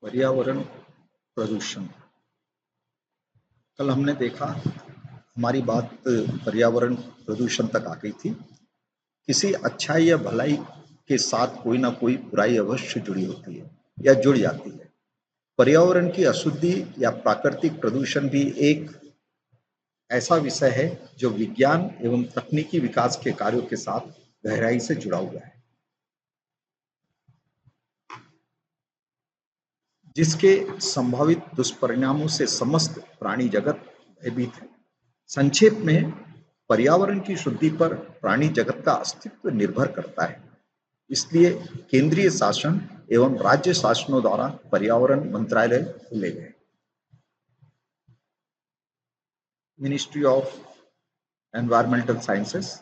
पर्यावरण प्रदूषण। कल हमने देखा, हमारी बात पर्यावरण प्रदूषण तक आ गई थी। किसी अच्छाई या भलाई के साथ कोई ना कोई बुराई अवश्य जुड़ी होती है या जुड़ जाती है। पर्यावरण की अशुद्धि या प्राकृतिक प्रदूषण भी एक ऐसा विषय है जो विज्ञान एवं तकनीकी विकास के कार्यों के साथ गहराई से जुड़ा हुआ है, जिसके संभावित दुष्परिणामों से समस्त प्राणी जगत भयभीत है। संक्षेप में, पर्यावरण की शुद्धि पर प्राणी जगत का अस्तित्व निर्भर करता है। इसलिए केंद्रीय शासन एवं राज्य शासनों द्वारा पर्यावरण मंत्रालय खोले गए। Ministry of environmental sciences,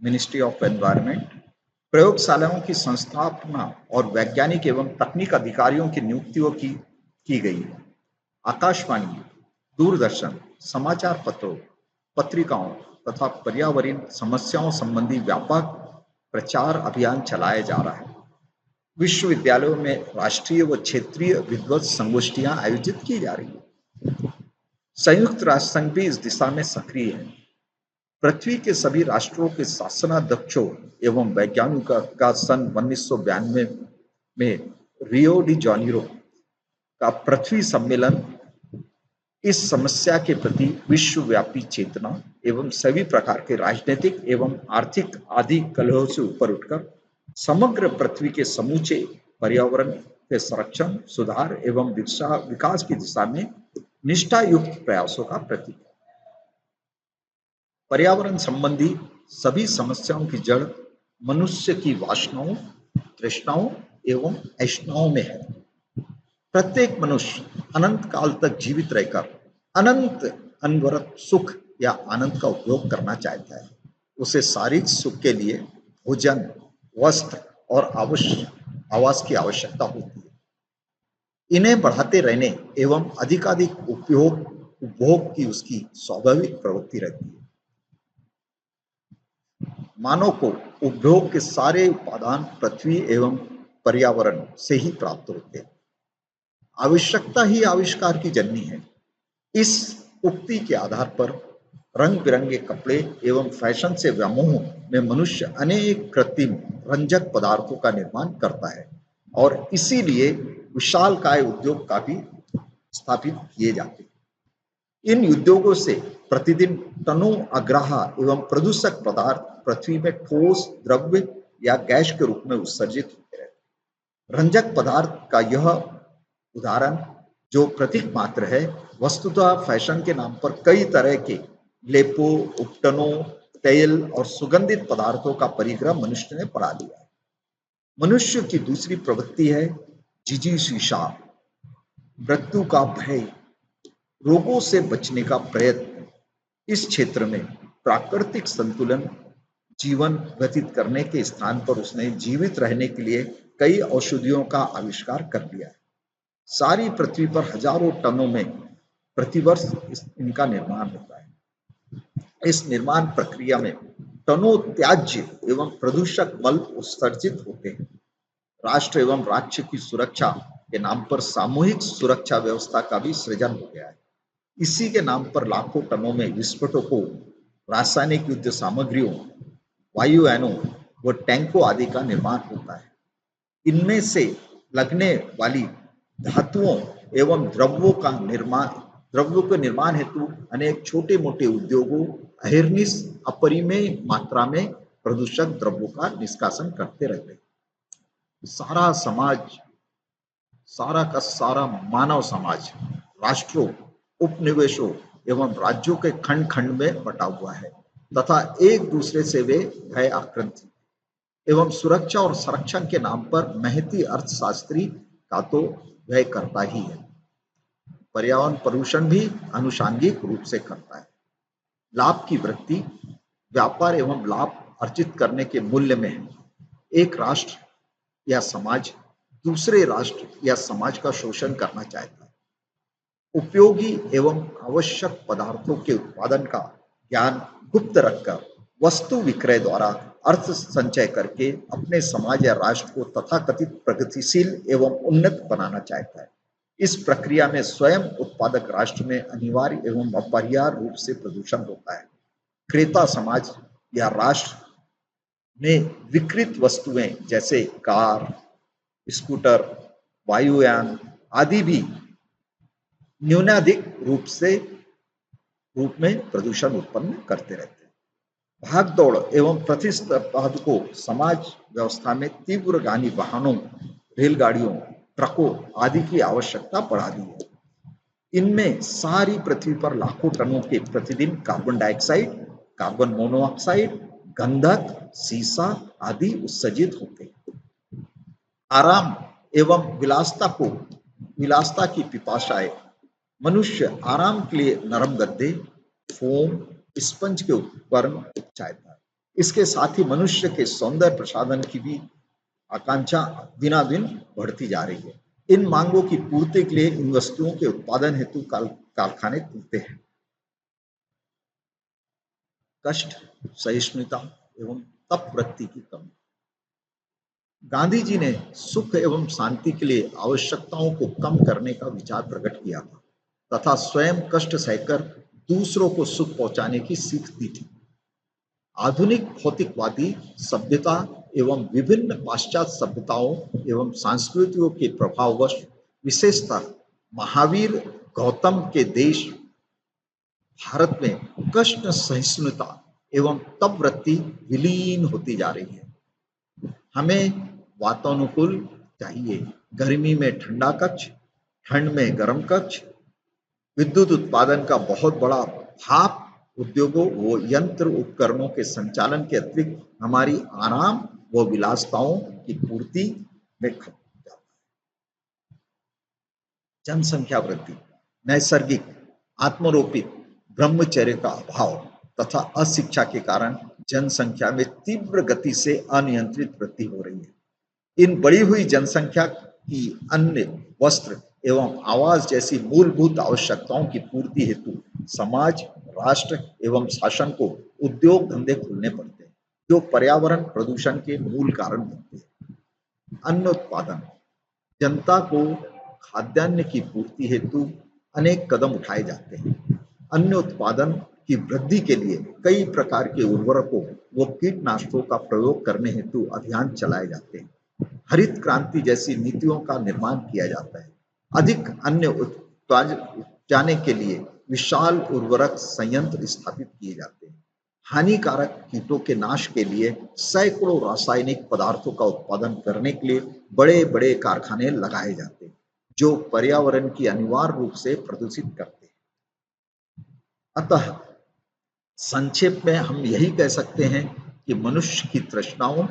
ministry of environment, प्रयोगशालाओं की संस्थापना और वैज्ञानिक एवं तकनीक अधिकारियों की नियुक्तियों की गई है। आकाशवाणी, दूरदर्शन, समाचार पत्रों, पत्रिकाओं तथा पर्यावरण समस्याओं संबंधी व्यापक प्रचार अभियान चलाया जा रहा है। विश्वविद्यालयों में राष्ट्रीय व क्षेत्रीय विद्वत संगोष्ठियां आयोजित की जा रही है। संयुक्त राष्ट्र संघ भी इस दिशा में सक्रिय है। पृथ्वी के सभी राष्ट्रों के शासनाध्यक्षों एवं वैज्ञानिकों का सन 1992 में रियो डी जानेरो का पृथ्वी सम्मेलन इस समस्या के प्रति विश्वव्यापी चेतना एवं सभी प्रकार के राजनीतिक एवं आर्थिक आदि कलहों से ऊपर उठकर समग्र पृथ्वी के समूचे पर्यावरण के संरक्षण, सुधार एवं विकास की दिशा में निष्ठा युक्त प्रयासों का प्रतीक है। पर्यावरण संबंधी सभी समस्याओं की जड़ मनुष्य की वासनाओं, तृष्णाओं एवं ऐष्णाओं में है। प्रत्येक मनुष्य अनंत काल तक जीवित रहकर अनंत अनवरत सुख या आनंद का उपयोग करना चाहता है। उसे शारीरिक सुख के लिए भोजन, वस्त्र और आवास की आवश्यकता होती है। इन्हें बढ़ाते रहने एवं अधिकाधिक उपभोग की उसकी स्वाभाविक प्रवृत्ति रहती है। मानव को उपभोग के सारे उपादान पृथ्वी एवं पर्यावरण से ही प्राप्त होते हैं। आवश्यकता ही आविष्कार की जननी है। इस उक्ति के आधार पर रंग बिरंगे कपड़े एवं फैशन से व्यामोह में मनुष्य अनेक कृत्रिम रंजक पदार्थों का निर्माण करता है और इसीलिए विशालकाय उद्योग का भी स्थापित किए जाते हैं। इन उद्योगों से प्रतिदिन टनों अग्राह्य एवं प्रदूषक पदार्थ पृथ्वी में ठोस, द्रव्य या गैस के रूप में उत्सर्जित होते रहते हैं। रंजक पदार्थ का यह उदाहरण जो प्रतीक मात्र है, वस्तुतः फैशन के नाम पर कई तरह के लेपों, उपटनों, तेल और सुगंधित पदार्थों का परिग्रह मनुष्य ने पढ़ा लिया है। मनुष्य की दूसरी प्रवृत्ति है जिजीविषा, मृत्यु का भय, रोगों से बचने का प्रयत्न। इस क्षेत्र में प्राकृतिक संतुलन जीवन व्यतीत करने के स्थान पर उसने जीवित रहने के लिए कई औषधियों का आविष्कार कर दिया है। सारी पृथ्वी पर हजारों टनों में प्रतिवर्ष इनका निर्माण होता है। इस निर्माण प्रक्रिया में टनों त्याज्य एवं प्रदूषक मल उत्सर्जित होते हैं। राष्ट्र एवं राज्य की सुरक्षा के नाम पर सामूहिक सुरक्षा व्यवस्था का भी सृजन हो गया है। इसी के नाम पर लाखों टनों में विस्फोटकों, रासायनिक युद्ध सामग्रियों, वायुयानों व टैंकों आदि का निर्माण होता है। इनमें से लगने वाली धातुओं एवं द्रव्यों के निर्माण हेतु अनेक छोटे मोटे उद्योगों अहिर्निश अपरिमेय मात्रा में प्रदूषक द्रव्यों का निष्कासन करते रहते हैं। सारा समाज, सारा का सारा मानव समाज राष्ट्रों, उपनिवेशों एवं राज्यों के खंड खंड में बटा हुआ है तथा एक दूसरे से वे भय आक्रांत एवं सुरक्षा और संरक्षण के नाम पर महती अर्थशास्त्री का तो व्यय करता ही है। पर्यावरण प्रदूषण भी आनुषंगिक रूप से करता है। लाभ की वृत्ति, व्यापार एवं लाभ अर्जित करने के मूल्य में एक राष्ट्र या समाज दूसरे राष्ट्र या समाज का शोषण करना चाहता है। उपयोगी एवं आवश्यक पदार्थों के उत्पादन का ज्ञान गुप्त रखकर वस्तु विक्रय द्वारा अर्थ संचय करके अपने समाज या राष्ट्र को तथाकथित प्रगतिशील एवं उन्नत बनाना चाहता है। इस प्रक्रिया में स्वयं उत्पादक राष्ट्र में अनिवार्य एवं अपरिहार्य रूप से प्रदूषण होता है। क्रेता समाज या राष्ट्र में विकृत वस्तुएं जैसे कार, स्कूटर, वायुयान आदि भी न्यूनाधिक रूप में प्रदूषण उत्पन्न करते रहते हैं। भागदौड़ एवं प्रतिस्पर्धा को समाज व्यवस्था में तीव्रगामी वाहनों, रेलगाड़ियों, ट्रकों आदि की आवश्यकता बढ़ा दी है। इनमें सारी पृथ्वी पर लाखों टनों के प्रतिदिन कार्बन डाइऑक्साइड, कार्बन मोनोऑक्साइड, गंधक, सीसा आदि उत्सर्जित होते हैं। आराम एवं विलासता की पिपाशाएं मनुष्य आराम के लिए नरम गद्दे, फोम, स्पंज के उपकरण चाहता है। इसके साथ ही मनुष्य के सौंदर्य प्रसाधन की भी आकांक्षा दिना दिन बढ़ती जा रही है। इन मांगों की पूर्ति के लिए इन वस्तुओं के उत्पादन हेतु कारखाने खुलते हैं। कष्ट, सहिष्णुता एवं तप वृत्ति की कमी। गांधी जी ने सुख एवं शांति के लिए आवश्यकताओं को कम करने का विचार प्रकट किया था तथा स्वयं कष्ट सहकर दूसरों को सुख पहुंचाने की सीख दी थी। आधुनिक भौतिकवादी सभ्यता एवं विभिन्न पाश्चात्य सभ्यताओं एवं संस्कृतियों के प्रभाववश विशेषतः महावीर गौतम के देश भारत में कष्ट सहिष्णुता एवं तप वृत्ति विलीन होती जा रही है। हमें वातानुकूल चाहिए, गर्मी में ठंडा कक्ष, ठंड में गर्म कक्ष, विद्युत उत्पादन का बहुत बड़ा भाप उद्योगों व यंत्र उपकरणों के संचालन के अतिरिक्त हमारी आराम व विलासताओं की पूर्ति में खप जाता है। जनसंख्या वृद्धि, नैसर्गिक आत्मरोपित ब्रह्मचर्य का अभाव तथा अशिक्षा के कारण जनसंख्या में तीव्र गति से अनियंत्रित वृद्धि हो रही है। इन बढ़ी हुई जनसंख्या की अन्न, वस्त्र एवं आवास जैसी मूलभूत आवश्यकताओं की पूर्ति हेतु समाज, राष्ट्र एवं शासन को उद्योग धंधे खोलने पड़ते हैं, जो पर्यावरण प्रदूषण के मूल कारण बनते हैं। अन्न उत्पादन, जनता को खाद्यान्न की पूर्ति हेतु अनेक कदम उठाए जाते हैं। अन्न उत्पादन की वृद्धि के लिए कई प्रकार के उर्वरकों व कीटनाशकों का प्रयोग करने हेतु अभियान चलाए जाते हैं। हरित क्रांति जैसी नीतियों का निर्माण किया जाता है। अधिक अन्न उपजाने के लिए विशाल उर्वरक संयंत्र स्थापित किए जाते हैं। हानिकारक कीटों के नाश के लिए सैकड़ों रासायनिक पदार्थों का उत्पादन करने के लिए बड़े बड़े कारखाने लगाए जाते हैं, जो पर्यावरण की अनिवार्य रूप से प्रदूषित करते हैं। अतः संक्षेप में हम यही कह सकते हैं कि मनुष्य की तृष्णाओं,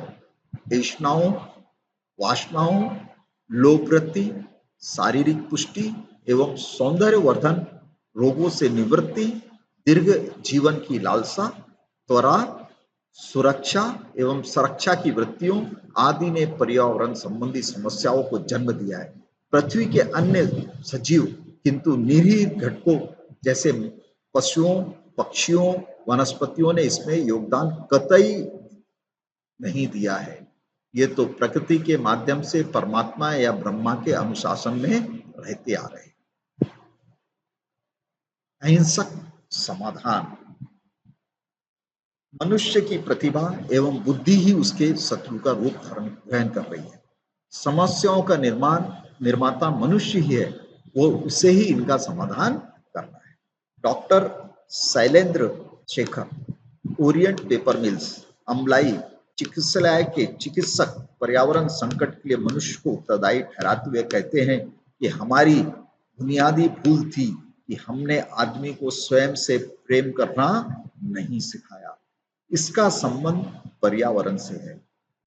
तृष्णाओं, वासनाओं, लोभवृत्ति, शारीरिक पुष्टि एवं सौंदर्य वर्धन, रोगों से निवृत्ति, दीर्घ जीवन की लालसा, त्वरा, सुरक्षा एवं सुरक्षा की वृत्तियों आदि ने पर्यावरण संबंधी समस्याओं को जन्म दिया है। पृथ्वी के अन्य सजीव किंतु निरीह घटकों जैसे पशुओं, पक्षियों, वनस्पतियों ने इसमें योगदान कतई नहीं दिया है। ये तो प्रकृति के माध्यम से परमात्मा या ब्रह्मा के अनुशासन में रहते आ रहे। अहिंसक समाधान, मनुष्य की प्रतिभा एवं बुद्धि ही उसके शत्रु का रूप ग्रहण कर रही है। समस्याओं का निर्माता मनुष्य ही है, वो उसे ही इनका समाधान करना है। Doctor Shailendra Shekhar, Orient Paper Mills, Amlai चिकित्सालय के चिकित्सक पर्यावरण संकट के लिए मनुष्य को उत्तरदायी ठहराते हुए कहते हैं कि हमारी बुनियादी भूल थी कि हमने आदमी को स्वयं से प्रेम करना नहीं सिखाया। इसका संबंध पर्यावरण से है।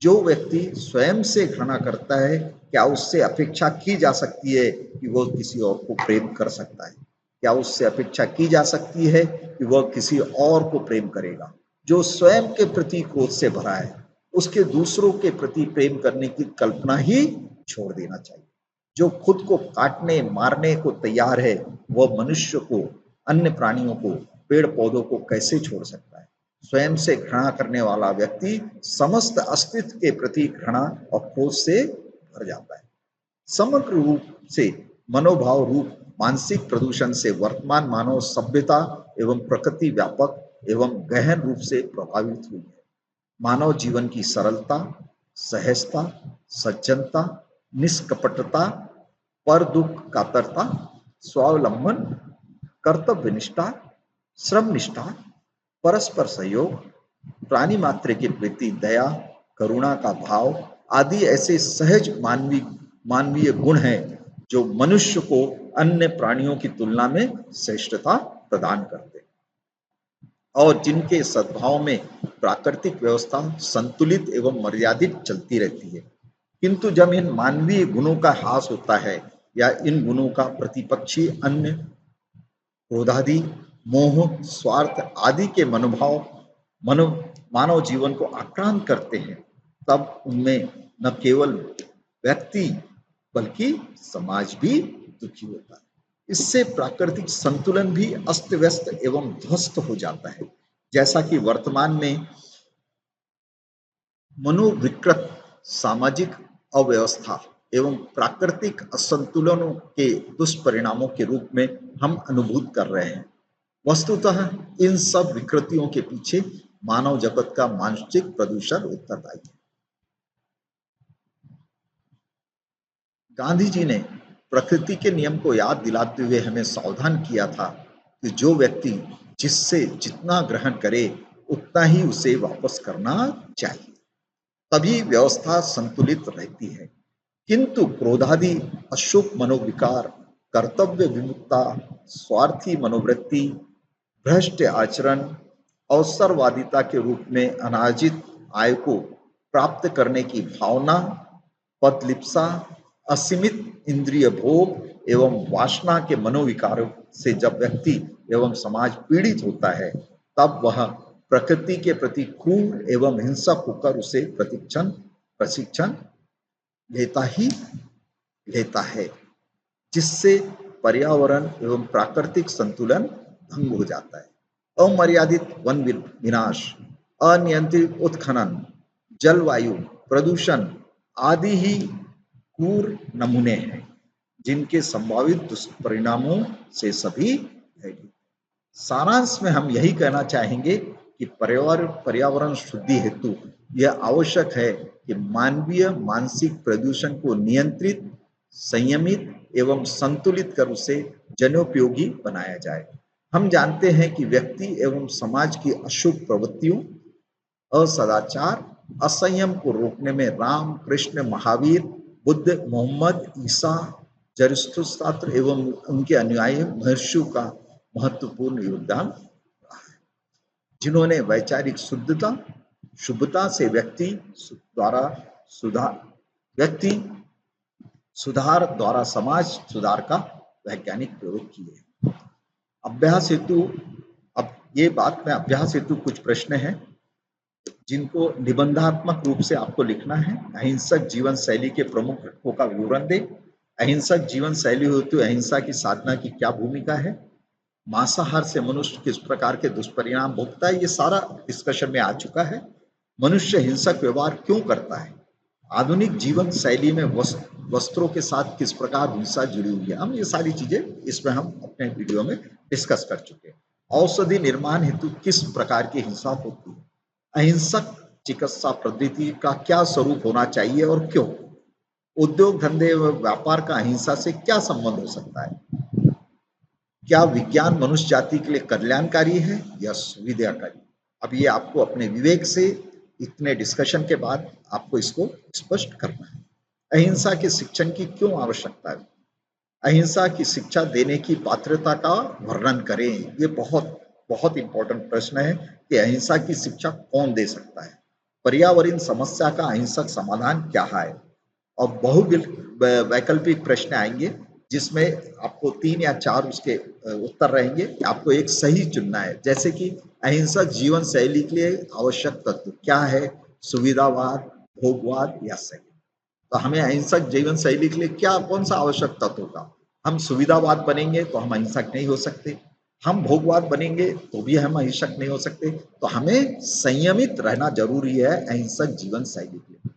जो व्यक्ति स्वयं से घृणा करता है, क्या उससे अपेक्षा की जा सकती है कि वह किसी और को प्रेम कर सकता है? क्या उससे अपेक्षा की जा सकती है कि वह किसी और को प्रेम करेगा? जो स्वयं के प्रति क्रोध से भरा है, उसके दूसरों के प्रति प्रेम करने की कल्पना ही छोड़ देना चाहिए। जो खुद को काटने मारने को तैयार है, वह मनुष्य को, अन्य प्राणियों को, पेड़ पौधों को कैसे छोड़ सकता है? स्वयं से घृणा करने वाला व्यक्ति समस्त अस्तित्व के प्रति घृणा और क्रोध से भर जाता है। समग्र रूप से मनोभाव रूप मानसिक प्रदूषण से वर्तमान मानव सभ्यता एवं प्रकृति व्यापक एवं गहन रूप से प्रभावित हुई है। मानव जीवन की सरलता, सहजता, सज्जनता, निष्कपटता, पर दुख कातरता, स्वावलंबन, कर्तव्य निष्ठा, श्रम निष्ठा, परस्पर सहयोग, प्राणी मात्र के प्रति दया, करुणा का भाव आदि ऐसे सहज मानवीय गुण हैं जो मनुष्य को अन्य प्राणियों की तुलना में श्रेष्ठता प्रदान करते हैं और जिनके सद्भाव में प्राकृतिक व्यवस्था संतुलित एवं मर्यादित चलती रहती है। किंतु जब इन मानवीय गुणों का ह्रास होता है या इन गुणों का प्रतिपक्षी अन्य क्रोधादि, मोह, स्वार्थ आदि के मनोभाव मानव जीवन को आक्रांत करते हैं, तब उनमें न केवल व्यक्ति बल्कि समाज भी दुखी होता है। इससे प्राकृतिक संतुलन भी अस्त व्यस्त एवं ध्वस्त हो जाता है। जैसा कि वर्तमान में मनोविकृत सामाजिक अव्यवस्था एवं प्राकृतिक असंतुलनों के दुष्परिणामों के रूप में हम अनुभूत कर रहे हैं। वस्तुतः इन सब विकृतियों के पीछे मानव जगत का मानसिक प्रदूषण उत्तरदायी है। गांधी जी ने प्रकृति के नियम को याद दिलाते हुए हमें सावधान किया था कि जो व्यक्ति जिससे जितना ग्रहण करे उतना ही उसे वापस करना चाहिए, तभी व्यवस्था संतुलित रहती है। किंतु क्रोधादि अशुभ मनोविकार, कर्तव्य विमुखता, स्वार्थी मनोवृत्ति, भ्रष्ट आचरण, अवसरवादिता के रूप में अनार्जित आय को प्राप्त करने की भावना, पदलिप्सा, असीमित इंद्रिय भोग एवं वासना के मनोविकारों से जब व्यक्ति एवं समाज पीड़ित होता है, तब वह प्रकृति के प्रति क्रूर एवं हिंसक होकर उसे प्रशिक्षण लेता है, जिससे पर्यावरण एवं प्राकृतिक संतुलन भंग हो जाता है। अमर्यादित वन विनाश, अनियंत्रित उत्खनन, जलवायु प्रदूषण आदि ही क्रूर नमूने हैं जिनके संभावित दुष्परिणामों से सभी भयभीत। सारांश में हम यही कहना चाहेंगे कि पर्यावरण शुद्धि हेतु यह आवश्यक है कि मानवीय मानसिक प्रदूषण को नियंत्रित, संयमित एवं संतुलित कर उसे जनोपयोगी बनाया जाए। हम जानते हैं कि व्यक्ति एवं समाज की अशुभ प्रवृत्तियों, असदाचार, असंयम को रोकने में राम, कृष्ण, महावीर, बुद्ध, मोहम्मद, ईसा, जरथुस्त्र एवं उनके अनुयायी महर्षियों का महत्वपूर्ण योगदान रहा है, जिन्होंने वैचारिक शुद्धता से व्यक्ति सुधार द्वारा समाज सुधार का वैज्ञानिक प्रयोग किए। अभ्यास हेतु अभ्यास हेतु कुछ प्रश्न हैं जिनको निबंधात्मक रूप से आपको लिखना है। अहिंसक जीवन शैली के प्रमुख घटकों का विवरण दें। अहिंसक जीवन शैली हेतु अहिंसा की साधना की क्या भूमिका है। मांसाहार से मनुष्य किस प्रकार के दुष्परिणाम भोगता है, ये सारा डिस्कशन में आ चुका है। मनुष्य हिंसक व्यवहार क्यों करता है। आधुनिक जीवन शैली में वस्त्रों के साथ किस प्रकार हिंसा जुड़ी हुई है, हम ये सारी चीजें इसमें हम अपने वीडियो में डिस्कस कर चुके हैं। औषधि निर्माण हेतु किस प्रकार की हिंसा होती है। अहिंसक चिकित्सा पद्धति का क्या स्वरूप होना चाहिए और क्यों। उद्योग धंधे व व्यापार का अहिंसा से क्या संबंध हो सकता है। क्या विज्ञान मनुष्य जाति के लिए कल्याणकारी है या सुविधाकारी। अब ये आपको अपने विवेक से इतने डिस्कशन के बाद आपको इसको स्पष्ट करना है। अहिंसा के शिक्षण की क्यों आवश्यकता है। अहिंसा की शिक्षा देने की पात्रता का वर्णन करें। ये बहुत बहुत इंपॉर्टेंट प्रश्न है कि अहिंसा की शिक्षा कौन दे सकता है। पर्यावरण समस्या का अहिंसक समाधान क्या है। और वैकल्पिक प्रश्न आएंगे जिसमें आपको 3 या 4 उसके उत्तर रहेंगे। आपको एक सही चुनना है, जैसे कि अहिंसक जीवन शैली के लिए आवश्यक तत्व क्या है। सुविधावाद, भोगवाद या सही। तो हमें अहिंसक जीवन शैली के लिए क्या कौन सा आवश्यक तत्व होगा। हम सुविधावाद बनेंगे तो हम अहिंसक नहीं हो सकते। हम भोगवाद बनेंगे तो भी हम अहिंसक नहीं हो सकते। तो हमें संयमित रहना जरूरी है अहिंसक जीवन शैली के लिए।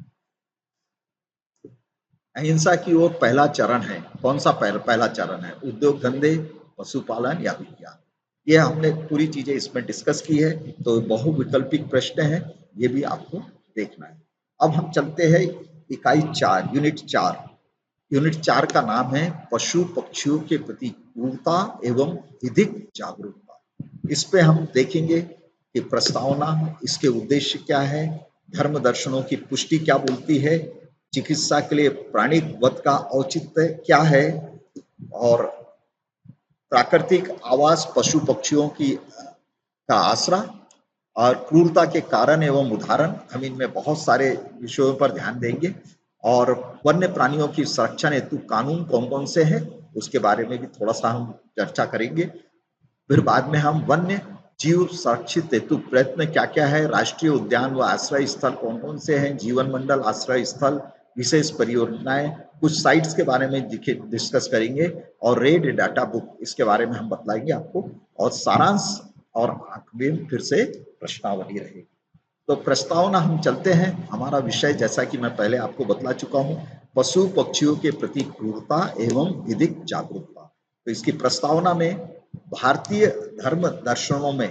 अहिंसा की ओर पहला चरण है, कौन सा पहला चरण है? उद्योग धंधे, पशुपालन या विज्ञान। ये हमने पूरी चीजें इसमें डिस्कस की है, तो बहुविकल्पिक प्रश्न है, ये भी आपको देखना है। अब हम चलते हैं इकाई 4, यूनिट 4। यूनिट 4 का नाम है पशु पक्षियों के प्रति क्रूरता एवं विधिक जागरूकता। इस पे हम देखेंगे कि प्रस्तावना, इसके उद्देश्य क्या है, धर्म दर्शनों की पुष्टि क्या बोलती है, चिकित्सा के लिए प्राणिक वध का औचित्य क्या है, और प्राकृतिक आवास पशु पक्षियों की का आसरा, और क्रूरता के कारण एवं उदाहरण। हम इनमें बहुत सारे विषयों पर ध्यान देंगे, और वन्य प्राणियों की संरक्षण हेतु कानून कौन कौन से हैं उसके बारे में भी थोड़ा सा हम चर्चा करेंगे। फिर बाद में हम वन्य जीव संरक्षित हेतु प्रयत्न क्या क्या है, राष्ट्रीय उद्यान व आश्रय स्थल कौन कौन से हैं, जीवन मंडल आश्रय स्थल, विशेष परियोजनाएं, कुछ साइट्स के बारे में डिस्कस करेंगे, और रेड डाटा बुक, इसके बारे में हम बतलाएंगे आपको, और सारांश और आखिर फिर से प्रश्नावली रहेगी। तो प्रस्तावना हम चलते हैं। हमारा विषय जैसा कि मैं पहले आपको बतला चुका हूं, पशु पक्षियों के प्रति क्रूरता एवं विधिक जागरूकता। तो इसकी प्रस्तावना में भारतीय धर्म दर्शनों में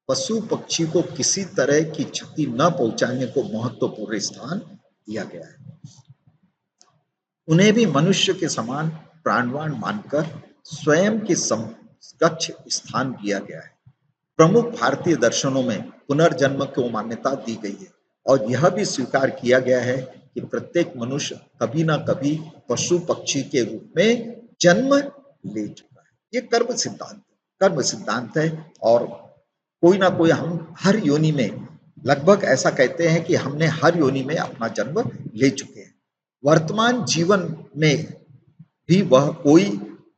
पशु पक्षी को किसी तरह की क्षति न पहुंचाने को महत्वपूर्ण स्थान दिया गया है। उन्हें भी मनुष्य के समान प्राणवान मानकर स्वयं के समकक्ष स्थान दिया गया है। प्रमुख भारतीय दर्शनों में पुनर्जन्म को मान्यता दी गई है, और यह भी स्वीकार किया गया है कि प्रत्येक मनुष्य कभी ना कभी पशु पक्षी के रूप में जन्म ले चुका है। ये कर्म सिद्धांत है, और कोई ना कोई हम हर योनि में, लगभग ऐसा कहते हैं कि हमने हर योनि में अपना जन्म ले चुके हैं। वर्तमान जीवन में भी वह कोई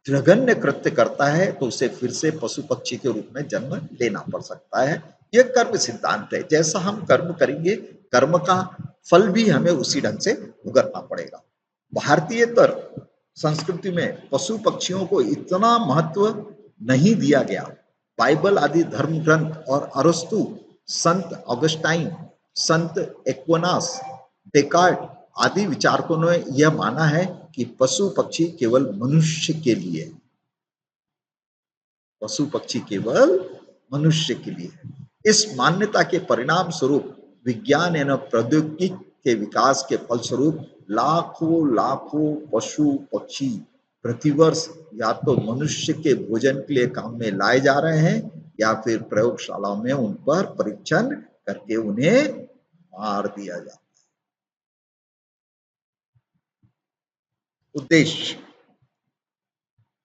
जघन्य कृत्य करता है तो उसे फिर से पशु पक्षी के रूप में जन्म लेना पड़ सकता है। यह कर्म सिद्धांत है, जैसा हम कर्म करेंगे कर्म का फल भी हमें उसी ढंग से भुगतना पड़ेगा। भारतीयतर संस्कृति में पशु पक्षियों को इतना महत्व नहीं दिया गया। बाइबल आदि धर्म ग्रंथ और अरस्तु, संत ऑगस्टाइन, संत एक्विनास, डेकार्ट आदि विचारकों ने यह माना है कि पशु पक्षी केवल मनुष्य के लिए, पशु पक्षी केवल मनुष्य के लिए है। इस मान्यता के परिणाम स्वरूप विज्ञान एवं प्रौद्योगिकी के विकास के फलस्वरूप लाखों लाखों पशु पक्षी प्रतिवर्ष या तो मनुष्य के भोजन के लिए काम में लाए जा रहे हैं, या फिर प्रयोगशालाओं में उन पर परीक्षण करके उन्हें मार दिया जाता है। उद्देश्य,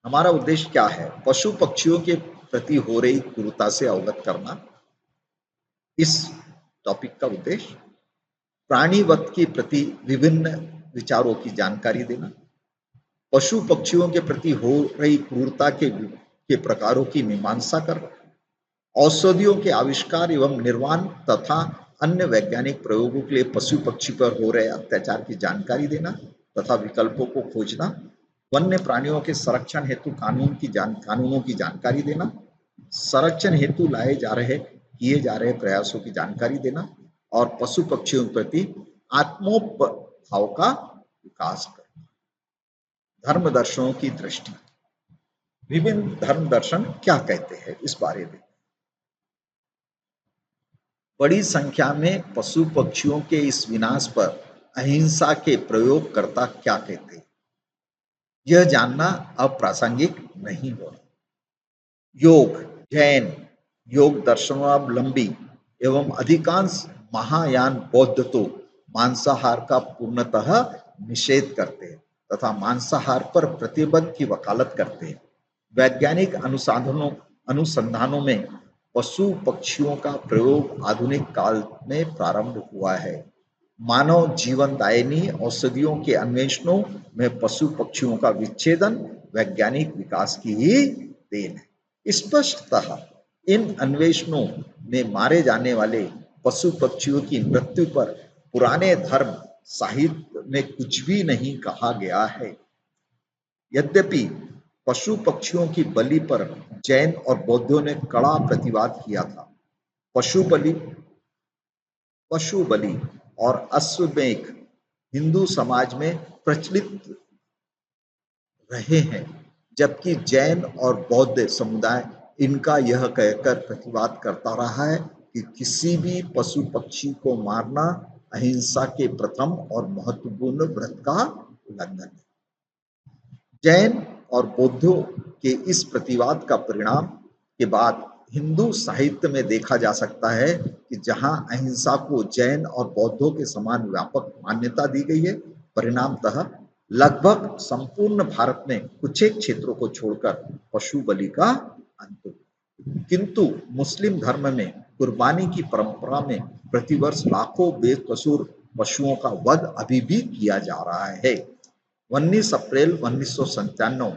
हमारा उद्देश्य क्या है? पशु पक्षियों के प्रति हो रही क्रूरता से अवगत करना, इस टॉपिक का उद्देश्य। प्राणीवध के प्रति विभिन्न विचारों की जानकारी देना, पशु पक्षियों के प्रति हो रही क्रूरता के प्रकारों की मीमांसा करना, औषधियों के आविष्कार एवं निर्माण तथा अन्य वैज्ञानिक प्रयोगों के लिए पशु पक्षी पर हो रहे अत्याचार की जानकारी देना तथा विकल्पों को खोजना, वन्य प्राणियों के संरक्षण हेतु कानूनों की जानकारी देना, संरक्षण हेतु किए जा रहे प्रयासों की जानकारी देना, और पशु पक्षियों के प्रति आत्मोपभाव का विकास करना। धर्म दर्शनों की दृष्टि, विभिन्न धर्म दर्शन क्या कहते हैं इस बारे में। बड़ी संख्या में पशु पक्षियों के इस विनाश पर अहिंसा के प्रयोगकर्ता क्या कहते हैं, यह जानना अब प्रासंगिक नहीं होगा। योग, जैन योग दर्शनावलंबी एवं अधिकांश महायान बौद्ध तो मांसाहार का पूर्णतः निषेध करते हैं तथा मांसाहार पर प्रतिबंध की वकालत करते हैं। वैज्ञानिक अनुसंधानों में पशु पक्षियों का प्रयोग आधुनिक काल में प्रारंभ हुआ है। मानव जीवनदायिनी औषधियों के अन्वेषणों में पशु पक्षियों का विच्छेदन वैज्ञानिक विकास की ही देन है। स्पष्टतः इन अन्वेषणों में मारे जाने वाले पशु पक्षियों की मृत्यु पर पुराने धर्म साहित्य में कुछ भी नहीं कहा गया है। यद्यपि पशु पक्षियों की बलि पर जैन और बौद्धों ने कड़ा प्रतिवाद किया था। पशु बलि पशु बलि और अश्वमेध हिंदू समाज में प्रचलित रहे हैं, जबकि जैन और बौद्ध समुदाय इनका यह कहकर प्रतिवाद करता रहा है कि किसी भी पशु पक्षी को मारना अहिंसा के प्रथम और महत्वपूर्ण व्रत का उल्लंघन है। जैन और बौद्धों के इस प्रतिवाद का परिणाम के बाद हिंदू साहित्य में देखा जा सकता है कि जहां अहिंसा को जैन और बौद्धों के समान व्यापक मान्यता दी गई है, परिणामतः लगभग संपूर्ण भारत में कुछ एक क्षेत्रों को छोड़कर पशु बलि का अंत हुआ। किंतु मुस्लिम धर्म में कुर्बानी की परंपरा में प्रतिवर्ष लाखों बेकसूर पशुओं का वध अभी भी किया जा रहा है। 19 अप्रैल 1997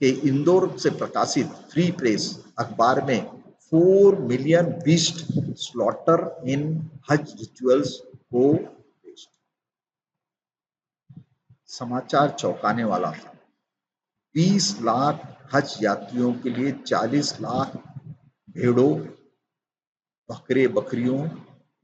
के इंदौर से प्रकाशित फ्री प्रेस अखबार में 4 मिलियन बीस्ट स्लॉटर इन हज रिचुअल्स को समाचार चौंकाने वाला था। 20 लाख हज यात्रियों के लिए 40 लाख भेड़ों, बकरे बकरियों,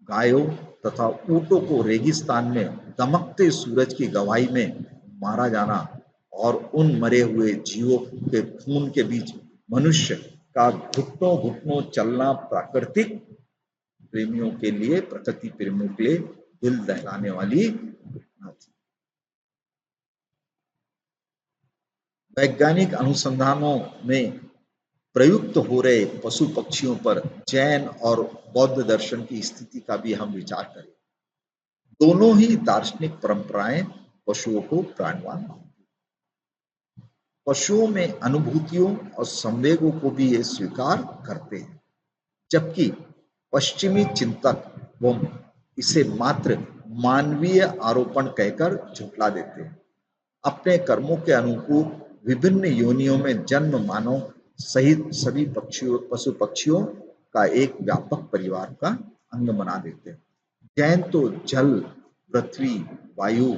गायों तथा ऊंटों को रेगिस्तान में दमकते सूरज की गवाही में मारा जाना और उन मरे हुए जीवों के खून के बीच मनुष्य का घुटनों घुटनों चलना प्रकृति प्रेमियों के लिए दिल दहलाने वाली घटना थी। वैज्ञानिक अनुसंधानों में प्रयुक्त हो रहे पशु पक्षियों पर जैन और बौद्ध दर्शन की स्थिति का भी हम विचार करें। दोनों ही दार्शनिक परंपराएं पशुओं को प्राणवान मानती हैं। पशुओं में अनुभूतियों और संवेगों को भी ये स्वीकार करते हैं, जबकि पश्चिमी चिंतक वो इसे मात्र मानवीय आरोपण कहकर झुठला देते हैं। अपने कर्मों के अनुकूल विभिन्न योनियों में जन्म मानव सहित सभी पशु पक्षियों का एक व्यापक परिवार का अंग बना देते हैं। जैन तो जल, पृथ्वी, वायु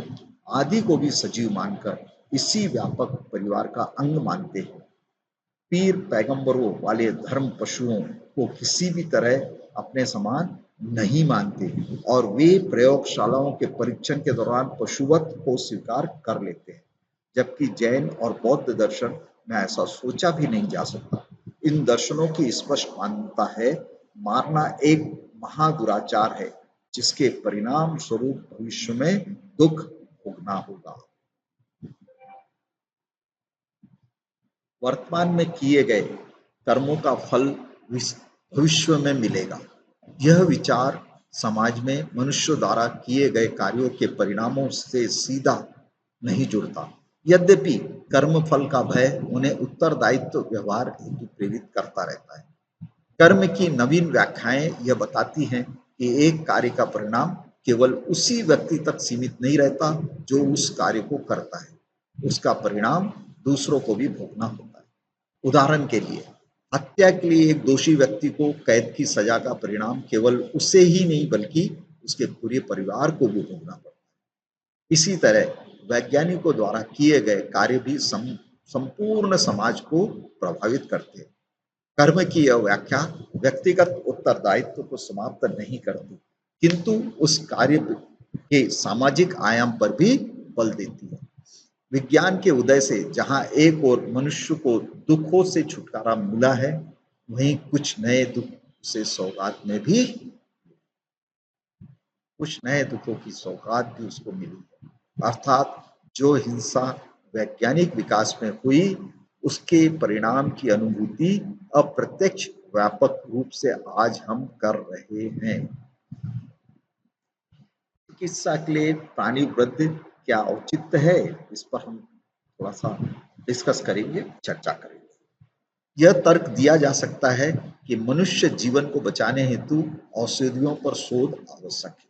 आदि को भी सजीव मानकर इसी व्यापक परिवार का अंग मानते हैं। पीर पैगंबरों वाले धर्म पशुओं को किसी भी तरह अपने समान नहीं मानते और वे प्रयोगशालाओं के परीक्षण के दौरान पशुवत को स्वीकार कर लेते हैं, जबकि जैन और बौद्ध दर्शन में ऐसा सोचा भी नहीं जा सकता। इन दर्शनों की स्पष्ट मान्यता है, मारना एक महादुराचार है जिसके परिणाम स्वरूप भविष्य में दुख भोगना होगा। वर्तमान में किए गए कर्मों का फल भविष्य में मिलेगा। यह विचार समाज में मनुष्य द्वारा किए गए कार्यों के परिणामों से सीधा नहीं जुड़ता। यद्यपि कर्म फल का भय उन्हें उत्तरदायित्व व्यवहार हेतु प्रेरित करता रहता है। कर्म की नवीन व्याख्याएं यह बताती हैं कि एक कार्य का परिणाम केवल उसी व्यक्ति तक सीमित नहीं रहता जो उस कार्य को करता है, उसका परिणाम दूसरों को भी भोगना होता है। उदाहरण के लिए, हत्या के लिए एक दोषी व्यक्ति को कैद की सजा का परिणाम केवल उसे ही नहीं बल्कि उसके पूरे परिवार को भी भोगना पड़ता है। इसी तरह वैज्ञानिकों द्वारा किए गए कार्य भी संपूर्ण समाज को प्रभावित करते हैं। कर्म की यह व्याख्या व्यक्तिगत उत्तरदायित्व को समाप्त नहीं करती, किंतु उस कार्य के सामाजिक आयाम पर भी बल देती है। विज्ञान के उदय से जहां एक और मनुष्य को दुखों से छुटकारा मिला है, वहीं कुछ नए दुखों की सौगात भी उसको मिली है। अर्थात जो हिंसा वैज्ञानिक विकास में हुई, उसके परिणाम की अनुभूति अप्रत्यक्ष व्यापक रूप से आज हम कर रहे हैं। चिकित्सा के लिए प्राणी वध क्या औचित्य है, इस पर हम थोड़ा सा डिस्कस करेंगे, चर्चा करेंगे। यह तर्क दिया जा सकता है कि मनुष्य जीवन को बचाने हेतु औषधियों पर शोध आवश्यक है,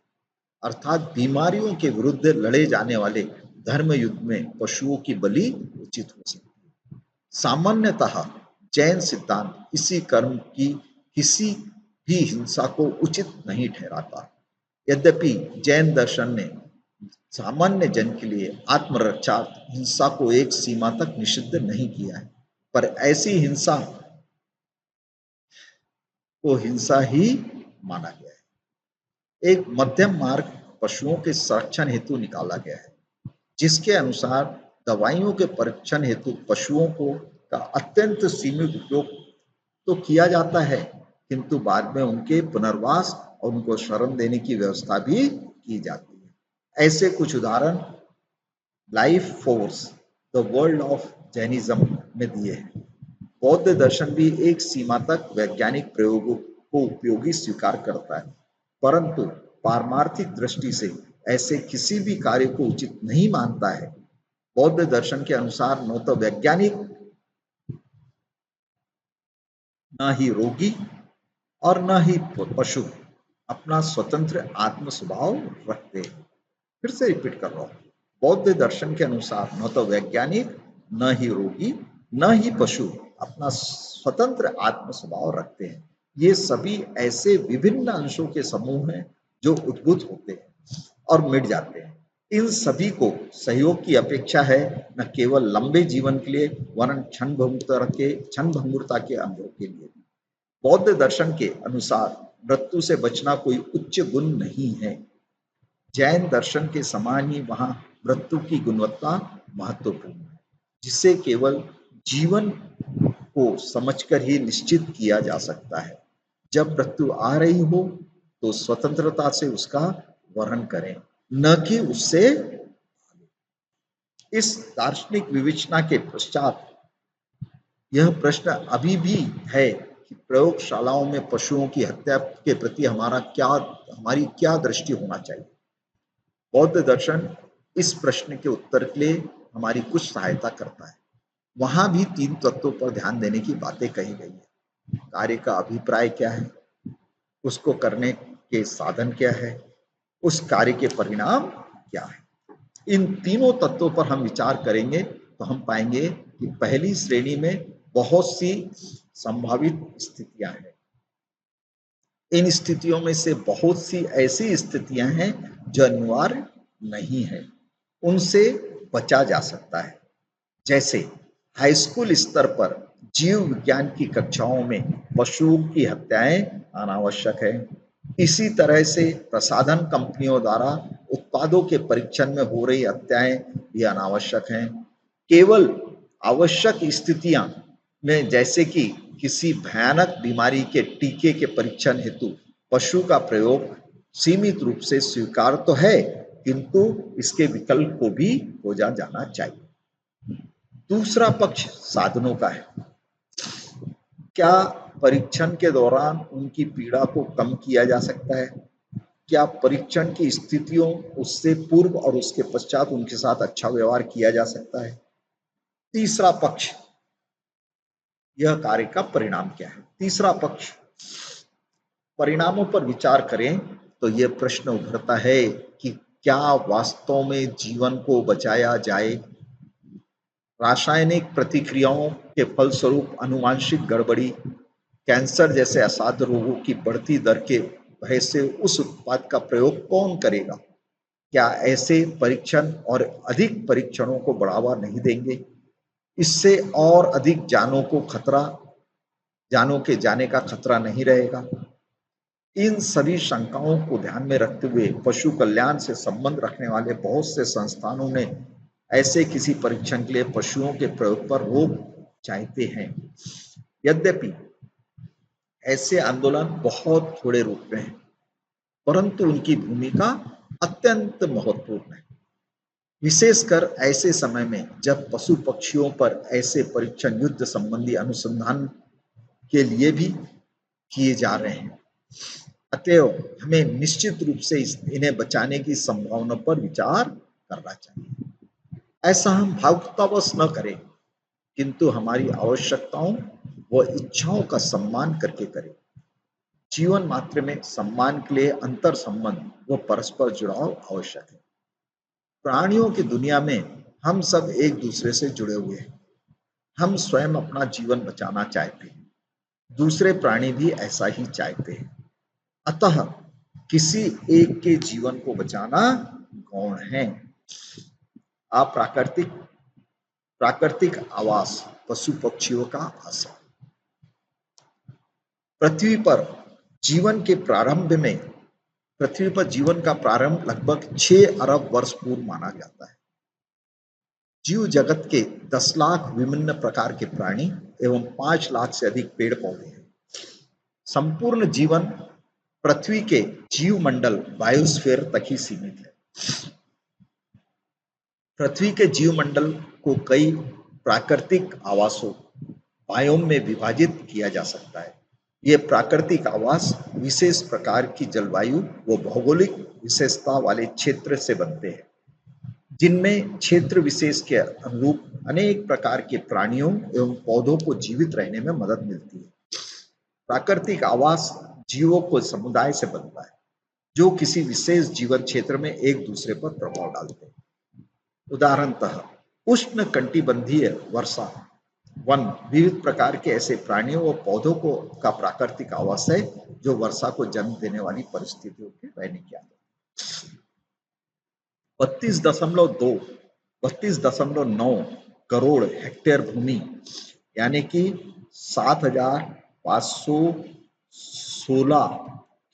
अर्थात बीमारियों के विरुद्ध लड़े जाने वाले धर्म युद्ध में पशुओं की बलि उचित हो सकती है। सामान्यतः जैन सिद्धांत इसी कर्म की किसी भी हिंसा को उचित नहीं ठहराता। यद्यपि जैन दर्शन ने सामान्य जन के लिए आत्मरक्षा हिंसा को एक सीमा तक निषिद्ध नहीं किया है, पर ऐसी हिंसा को हिंसा ही माना गया है। एक मध्यम मार्ग पशुओं के संरक्षण हेतु निकाला गया है, जिसके अनुसार दवाइयों के परीक्षण हेतु पशुओं को का अत्यंत सीमित उपयोग तो किया जाता है, किंतु बाद में उनके पुनर्वास और उनको शरण देने की व्यवस्था भी की जाती है। ऐसे कुछ उदाहरण life force the world of Jainism में दिए हैं। बौद्ध दर्शन भी एक सीमा तक वैज्ञानिक प्रयोगों को उपयोगी स्वीकार करता है, परंतु पारमार्थिक दृष्टि से ऐसे किसी भी कार्य को उचित नहीं मानता है। बौद्ध दर्शन के अनुसार न तो वैज्ञानिक, न ही रोगी और न ही पशु अपना स्वतंत्र आत्म स्वभाव रखते हैं। फिर से रिपीट कर रहा हूं, बौद्ध दर्शन के अनुसार न तो वैज्ञानिक, न ही रोगी, न ही पशु अपना स्वतंत्र आत्म स्वभाव रखते हैं। ये सभी ऐसे विभिन्न अंशों के समूह हैं जो उद्भूत होते हैं और मिट जाते हैं। इन सभी को सहयोग की अपेक्षा है, न केवल लंबे जीवन के लिए वरन क्षण भंगुरता के अनुभव के लिए। बौद्ध दर्शन के अनुसार मृत्यु से बचना कोई उच्च गुण नहीं है। जैन दर्शन के समान ही वहां मृत्यु की गुणवत्ता महत्वपूर्ण है, जिसे केवल जीवन को समझकर ही निश्चित किया जा सकता है। जब मृत्यु आ रही हो तो स्वतंत्रता से उसका वर्ण करें, न कि उससे। इस दार्शनिक विवेचना के पश्चात यह प्रश्न अभी भी है कि प्रयोगशालाओं में पशुओं की हत्या के प्रति हमारी क्या दृष्टि होना चाहिए। बौद्ध दर्शन इस प्रश्न के उत्तर के लिए हमारी कुछ सहायता करता है। वहां भी 3 तत्वों पर ध्यान देने की बातें कही गई है। कार्य का अभिप्राय क्या है, उसको करने के साधन क्या है, उस कार्य के परिणाम क्या है। इन तीनों तत्वों पर हम विचार करेंगे तो हम पाएंगे कि पहली श्रेणी में बहुत सी संभावित स्थितियां हैं। इन स्थितियों में से बहुत सी ऐसी स्थितियां हैं जो अनिवार्य नहीं है, उनसे बचा जा सकता है। जैसे हाई स्कूल स्तर पर जीव विज्ञान की कक्षाओं में पशुओं की हत्याएं अनावश्यक है। इसी तरह से प्रसाधन कंपनियों द्वारा उत्पादों के परीक्षण में हो रही हत्याएं भी अनावश्यक हैं। केवल आवश्यक स्थितियां में, जैसे कि किसी भयानक बीमारी के टीके के परीक्षण हेतु पशु का प्रयोग सीमित रूप से स्वीकार तो है, किंतु इसके विकल्प को भी खोजा जाना चाहिए। दूसरा पक्ष साधनों का है। क्या परीक्षण के दौरान उनकी पीड़ा को कम किया जा सकता है? क्या परीक्षण की स्थितियों, उससे पूर्व और उसके पश्चात उनके साथ अच्छा व्यवहार किया जा सकता है? तीसरा पक्ष, यह कार्य का परिणाम क्या है। तीसरा पक्ष, परिणामों पर विचार करें तो यह प्रश्न उभरता है कि क्या वास्तव में जीवन को बचाया जाए। रासायनिक प्रतिक्रियाओं के फलस्वरूप आनुवंशिक गड़बड़ी, कैंसर जैसे असाध्य रोगों की बढ़ती दर के भय से उस उत्पाद का प्रयोग कौन करेगा? क्या ऐसे परीक्षण और अधिक परीक्षणों को बढ़ावा नहीं देंगे? इससे और अधिक जानों के जाने का खतरा नहीं रहेगा? इन सभी शंकाओं को ध्यान में रखते हुए पशु कल्याण से संबंध रखने वाले बहुत से संस्थानों ने ऐसे किसी परीक्षण के लिए पशुओं के प्रयोग पर रोक चाहते हैं। यद्यपि ऐसे आंदोलन बहुत थोड़े रूप में हैं, परंतु उनकी भूमिका अत्यंत महत्वपूर्ण है, विशेषकर ऐसे समय में जब पशु पक्षियों पर ऐसे परीक्षण युद्ध संबंधी अनुसंधान के लिए भी किए जा रहे हैं। अतएव हमें निश्चित रूप से इन्हें बचाने की संभावना पर विचार करना चाहिए। ऐसा हम भावुकतावश न करें, किंतु हमारी आवश्यकताओं व इच्छाओं का सम्मान करके करें। जीवन मात्र में सम्मान के लिए अंतर संबंध व परस्पर जुड़ाव आवश्यक है। प्राणियों की दुनिया में हम सब एक दूसरे से जुड़े हुए हैं। हम स्वयं अपना जीवन बचाना चाहते हैं, दूसरे प्राणी भी ऐसा ही चाहते हैं। अतः किसी एक के जीवन को बचाना गौण है। प्राकृतिक आवास पशु पक्षियों का आश्रय। पृथ्वी पर जीवन के प्रारंभ में पृथ्वी पर जीवन का प्रारंभ लगभग 6 अरब वर्ष पूर्व माना जाता है। जीव जगत के 10 लाख विभिन्न प्रकार के प्राणी एवं 5 लाख से अधिक पेड़ पौधे हैं। संपूर्ण जीवन पृथ्वी के जीव मंडल बायोस्फीयर तक ही सीमित है। पृथ्वी के जीव मंडल को कई प्राकृतिक आवासों बायोम में विभाजित किया जा सकता है। ये प्राकृतिक आवास विशेष प्रकार की जलवायु व भौगोलिक विशेषता वाले क्षेत्र से बनते हैं, जिनमें क्षेत्र विशेष के अनुरूप अनेक प्रकार के प्राणियों एवं पौधों को जीवित रहने में मदद मिलती है। प्राकृतिक आवास जीवों को समुदाय से बनता है, जो किसी विशेष जीवन क्षेत्र में एक दूसरे पर प्रभाव डालते हैं। उदाहरणतः उष्ण कटिबंधीय वर्षा वन विविध प्रकार के ऐसे प्राणियों व पौधों को का प्राकृतिक आवास है, जो वर्षा को जन्म देने वाली परिस्थितियों के रहने की आदत। 32.9 करोड़ हेक्टेयर भूमि यानी कि 7,516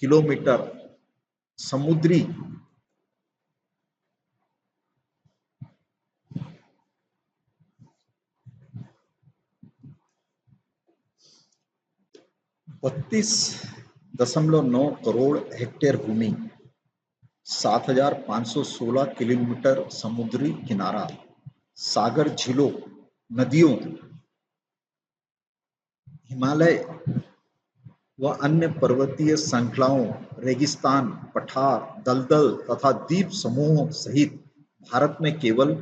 किलोमीटर समुद्री 32.9 करोड़ हेक्टेयर भूमि, 7,516 किलोमीटर समुद्री किनारा, सागर, झीलों, नदियों, हिमालय व अन्य पर्वतीय श्रृंखलाओं, रेगिस्तान, पठार, दलदल तथा द्वीप समूहों सहित भारत में केवल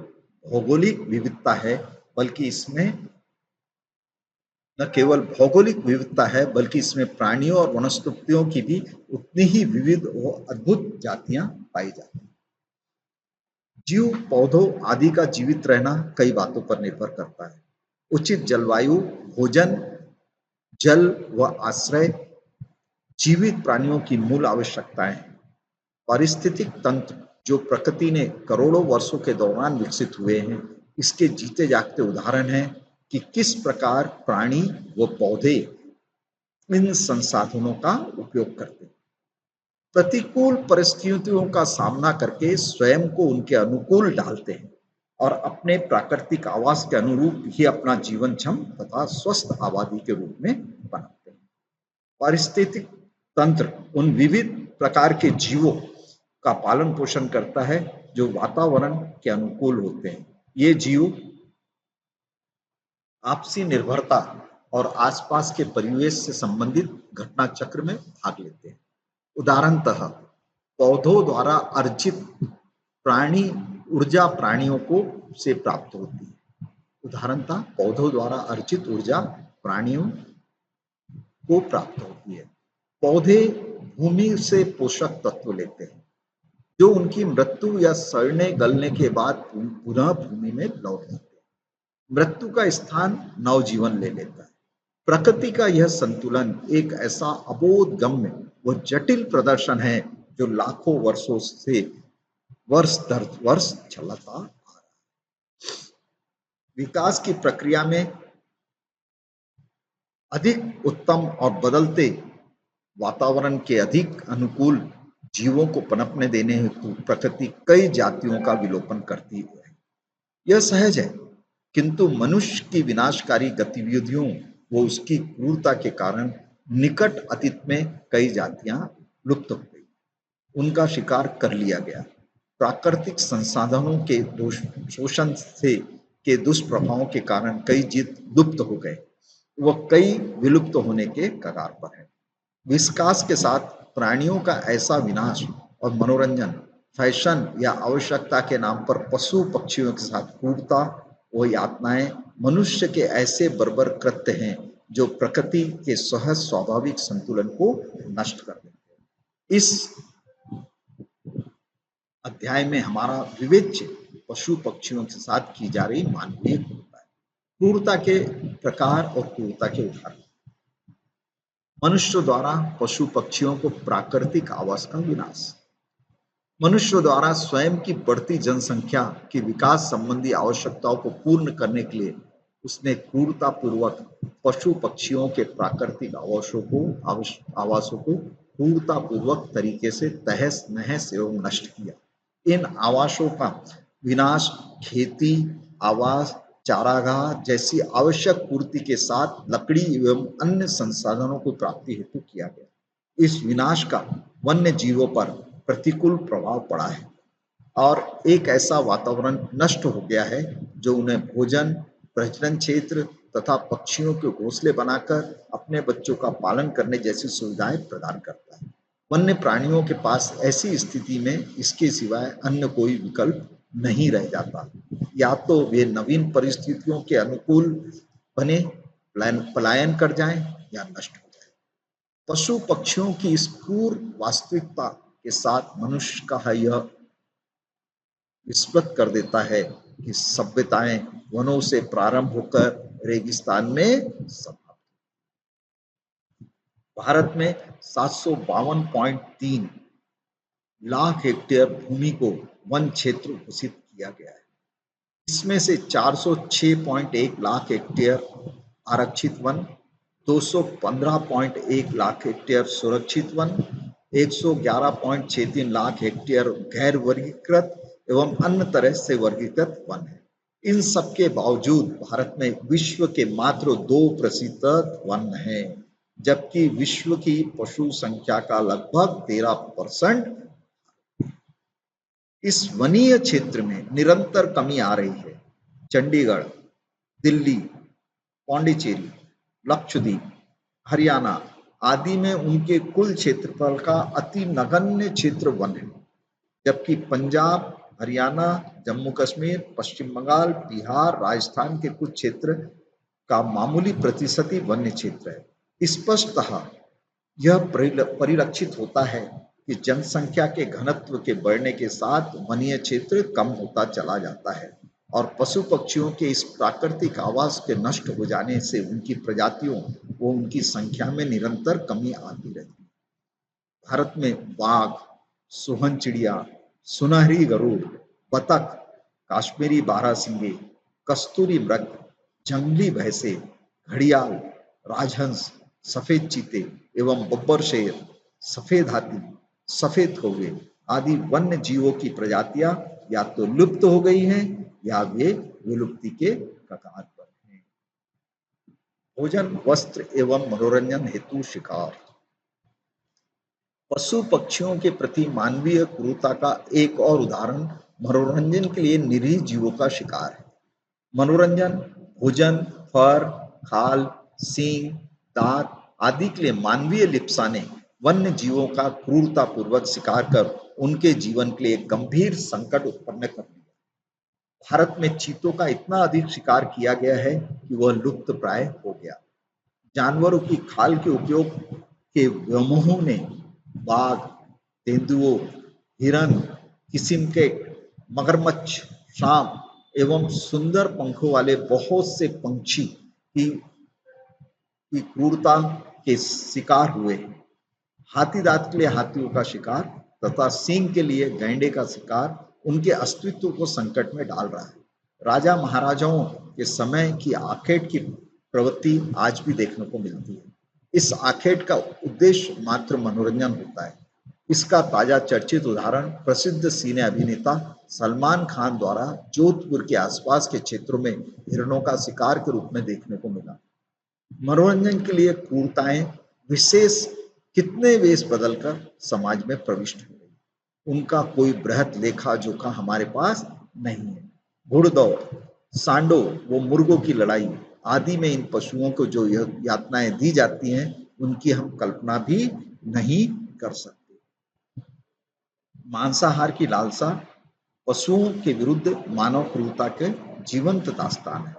भौगोलिक विविधता है, बल्कि इसमें प्राणियों और वनस्पतियों की भी उतनी ही विविध व अद्भुत जातियां पाई जाती हैं। जीव पौधों आदि का जीवित रहना कई बातों पर निर्भर करता है। उचित जलवायु, भोजन, जल व आश्रय जीवित प्राणियों की मूल आवश्यकताएं हैं। पारिस्थितिक तंत्र जो प्रकृति ने करोड़ों वर्षों के दौरान विकसित हुए हैं, इसके जीते जागते उदाहरण हैं कि किस प्रकार प्राणी व पौधे इन संसाधनों का उपयोग करते हैं। प्रतिकूल परिस्थितियों का सामना करके स्वयं को उनके अनुकूल ढालते हैं और अपने प्राकृतिक आवास के अनुरूप ही अपना जीवनक्षम तथा स्वस्थ आबादी के रूप में बनाते हैं। पारिस्थितिक तंत्र उन विविध प्रकार के जीवों का पालन पोषण करता है जो वातावरण के अनुकूल होते हैं। ये जीव आपसी निर्भरता और आसपास के परिवेश से संबंधित घटना चक्र में भाग लेते हैं। उदाहरणतः पौधों द्वारा अर्जित प्राणी ऊर्जा प्राणियों को से प्राप्त होती है। पौधे भूमि से पोषक तत्व लेते हैं, जो उनकी मृत्यु या सड़ने गलने के बाद पुनः भूमि में लौट जाते हैं। मृत्यु का स्थान नवजीवन ले लेता है। प्रकृति का यह संतुलन एक ऐसा अबोधगम्य व जटिल प्रदर्शन है जो लाखों वर्षों से वर्ष दर वर्ष चलता आ रहा है। विकास की प्रक्रिया में अधिक उत्तम और बदलते वातावरण के अधिक अनुकूल जीवों को पनपने देने हेतु प्रकृति कई जातियों का विलोपन करती है। यह सहज है, किंतु मनुष्य की विनाशकारी गतिविधियों व उसकी क्रूरता के कारण निकट अतीत में कई जातियां लुप्त हो गई, उनका शिकार कर लिया गया। प्राकृतिक संसाधनों के शोषण से के दुष्प्रभावों के कारण कई जीव लुप्त हो गए व कई विलुप्त होने के कगार पर है। विकास के साथ प्राणियों का ऐसा विनाश और मनोरंजन, फैशन या आवश्यकता के नाम पर पशु पक्षियों के साथ क्रूरता व यातनाएं मनुष्य के ऐसे बर्बर कृत्य हैं जो प्रकृति के सहज स्वाभाविक संतुलन को नष्ट कर देते हैं। इस अध्याय में हमारा विवेच्य पशु पक्षियों के साथ की जा रही मानवीय क्रूरता के प्रकार और क्रूरता के उदाहरण। मनुष्य द्वारा पशु पक्षियों को प्राकृतिक आवास का विनाश। मनुष्य द्वारा स्वयं की बढ़ती जनसंख्या की विकास संबंधी आवश्यकताओं को पूर्ण करने के लिए उसने क्रूरतापूर्वक पशु पक्षियों के प्राकृतिक आवासों को क्रूरतापूर्वक तरीके से तहस नहस एवं नष्ट किया। इन आवासों का विनाश खेती, आवास, चारागाह जैसी आवश्यक पूर्ति के साथ लकड़ी एवं अन्य संसाधनों को प्राप्ति हेतु किया गया। इस विनाश का वन्य जीवों पर प्रतिकूल प्रभाव पड़ा है और एक ऐसा वातावरण नष्ट हो गया है जो उन्हें भोजन, प्रजनन क्षेत्र तथा पक्षियों के घोंसले बनाकर अपने बच्चों का पालन करने जैसी सुविधाएं प्रदान करता है। वन्य प्राणियों के पास ऐसी स्थिति में इसके सिवाय अन्य कोई विकल्प नहीं रह जाता। या तो वे नवीन परिस्थितियों के अनुकूल बने पलायन कर जाएं या नष्ट हो जाएं। पशु पक्षियों की इस क्रूर वास्तविकता के साथ मनुष्य का यह स्पष्ट कर देता है कि सभ्यताएं वनों से प्रारंभ होकर रेगिस्तान में समाप्त। भारत में 752.3 लाख हेक्टेयर भूमि को वन क्षेत्र घोषित किया गया है। इसमें से 406.1 लाख हेक्टेयर आरक्षित वन, 215.1 लाख हेक्टेयर सुरक्षित वन, 111.63 लाख हेक्टेयर गैर वर्गीकृत एवं अन्य तरह से वर्गीकृत वन है। इन सबके बावजूद भारत में विश्व के मात्र 2% वन हैं, जबकि विश्व की पशु संख्या का लगभग 13%। इस वनीय क्षेत्र में निरंतर कमी आ रही है। चंडीगढ़, दिल्ली, पौंडीचेरी, लक्षद्वीप, हरियाणा आदि में उनके कुल क्षेत्रफल का अति नगण्य क्षेत्र वन है, जबकि पंजाब, हरियाणा, जम्मू कश्मीर, पश्चिम बंगाल, बिहार, राजस्थान के कुछ क्षेत्र का मामूली प्रतिशत ही वन्य क्षेत्र है। स्पष्टतः यह परिलक्षित होता है कि जनसंख्या के घनत्व के बढ़ने के साथ वनीय क्षेत्र कम होता चला जाता है और पशु पक्षियों के इस प्राकृतिक आवास के नष्ट हो जाने से उनकी प्रजातियों व उनकी संख्या में निरंतर कमी आती रहती है। भारत में बाघ, सोहन चिड़िया, सुनहरी गरुड़, बतख, काश्मीरी बारहसिंगे, कस्तूरी मृग, जंगली भैंसे, घड़ियाल, राजहंस, सफेद चीते एवं बब्बर शेर, सफेद हाथी, सफेद कौवे आदि वन्य जीवों की प्रजातियां या तो लुप्त हो गई हैं या वे विलुप्ति के कगार पर हैं। भोजन, वस्त्र एवं मनोरंजन हेतु शिकार। पशु पक्षियों के प्रति मानवीय क्रूरता का एक और उदाहरण मनोरंजन के लिए निरीह जीवों का शिकार है। मनोरंजन, भोजन, फर, खाल, सींग, दांत आदि के लिए मानवीय लिप्सा ने वन्य जीवों का क्रूरतापूर्वक शिकार कर उनके जीवन के लिए गंभीर संकट उत्पन्न कर दिया। भारत में चीतों का इतना अधिक शिकार किया गया है कि वह लुप्त प्राय हो गया। जानवरों की खाल के उपयोग के व्यामोहों ने बाघ, तेंदुओं, हिरन, किसिमकेट, मगरमच्छ, सांप एवं सुंदर पंखों वाले बहुत से पंछी की क्रूरता के शिकार हुए। हाथी दांत के लिए हाथियों का शिकार तथा सींग के लिए गैंडे का शिकार उनके अस्तित्व को संकट में डाल रहा है। राजा महाराजाओं के समय की आखेट की प्रवृत्ति आज भी देखने को मिलती है। इस आखेट का उद्देश्य मात्र मनोरंजन होता है। इसका ताजा चर्चित उदाहरण प्रसिद्ध सिने अभिनेता सलमान खान द्वारा जोधपुर के आसपास के क्षेत्रों में हिरणों का शिकार के रूप में देखने को मिला। मनोरंजन के लिए क्रूरताएं विशेष कितने वेश बदलकर समाज में प्रविष्ट हो गई, उनका कोई बृहत लेखा जोखा हमारे पास नहीं है। घुड़दौड़, सांडों व मुर्गों की लड़ाई आदि में इन पशुओं को जो यातनाएं दी जाती हैं उनकी हम कल्पना भी नहीं कर सकते। मांसाहार की लालसा पशुओं के विरुद्ध मानव क्रूरता के जीवंत दास्तान है।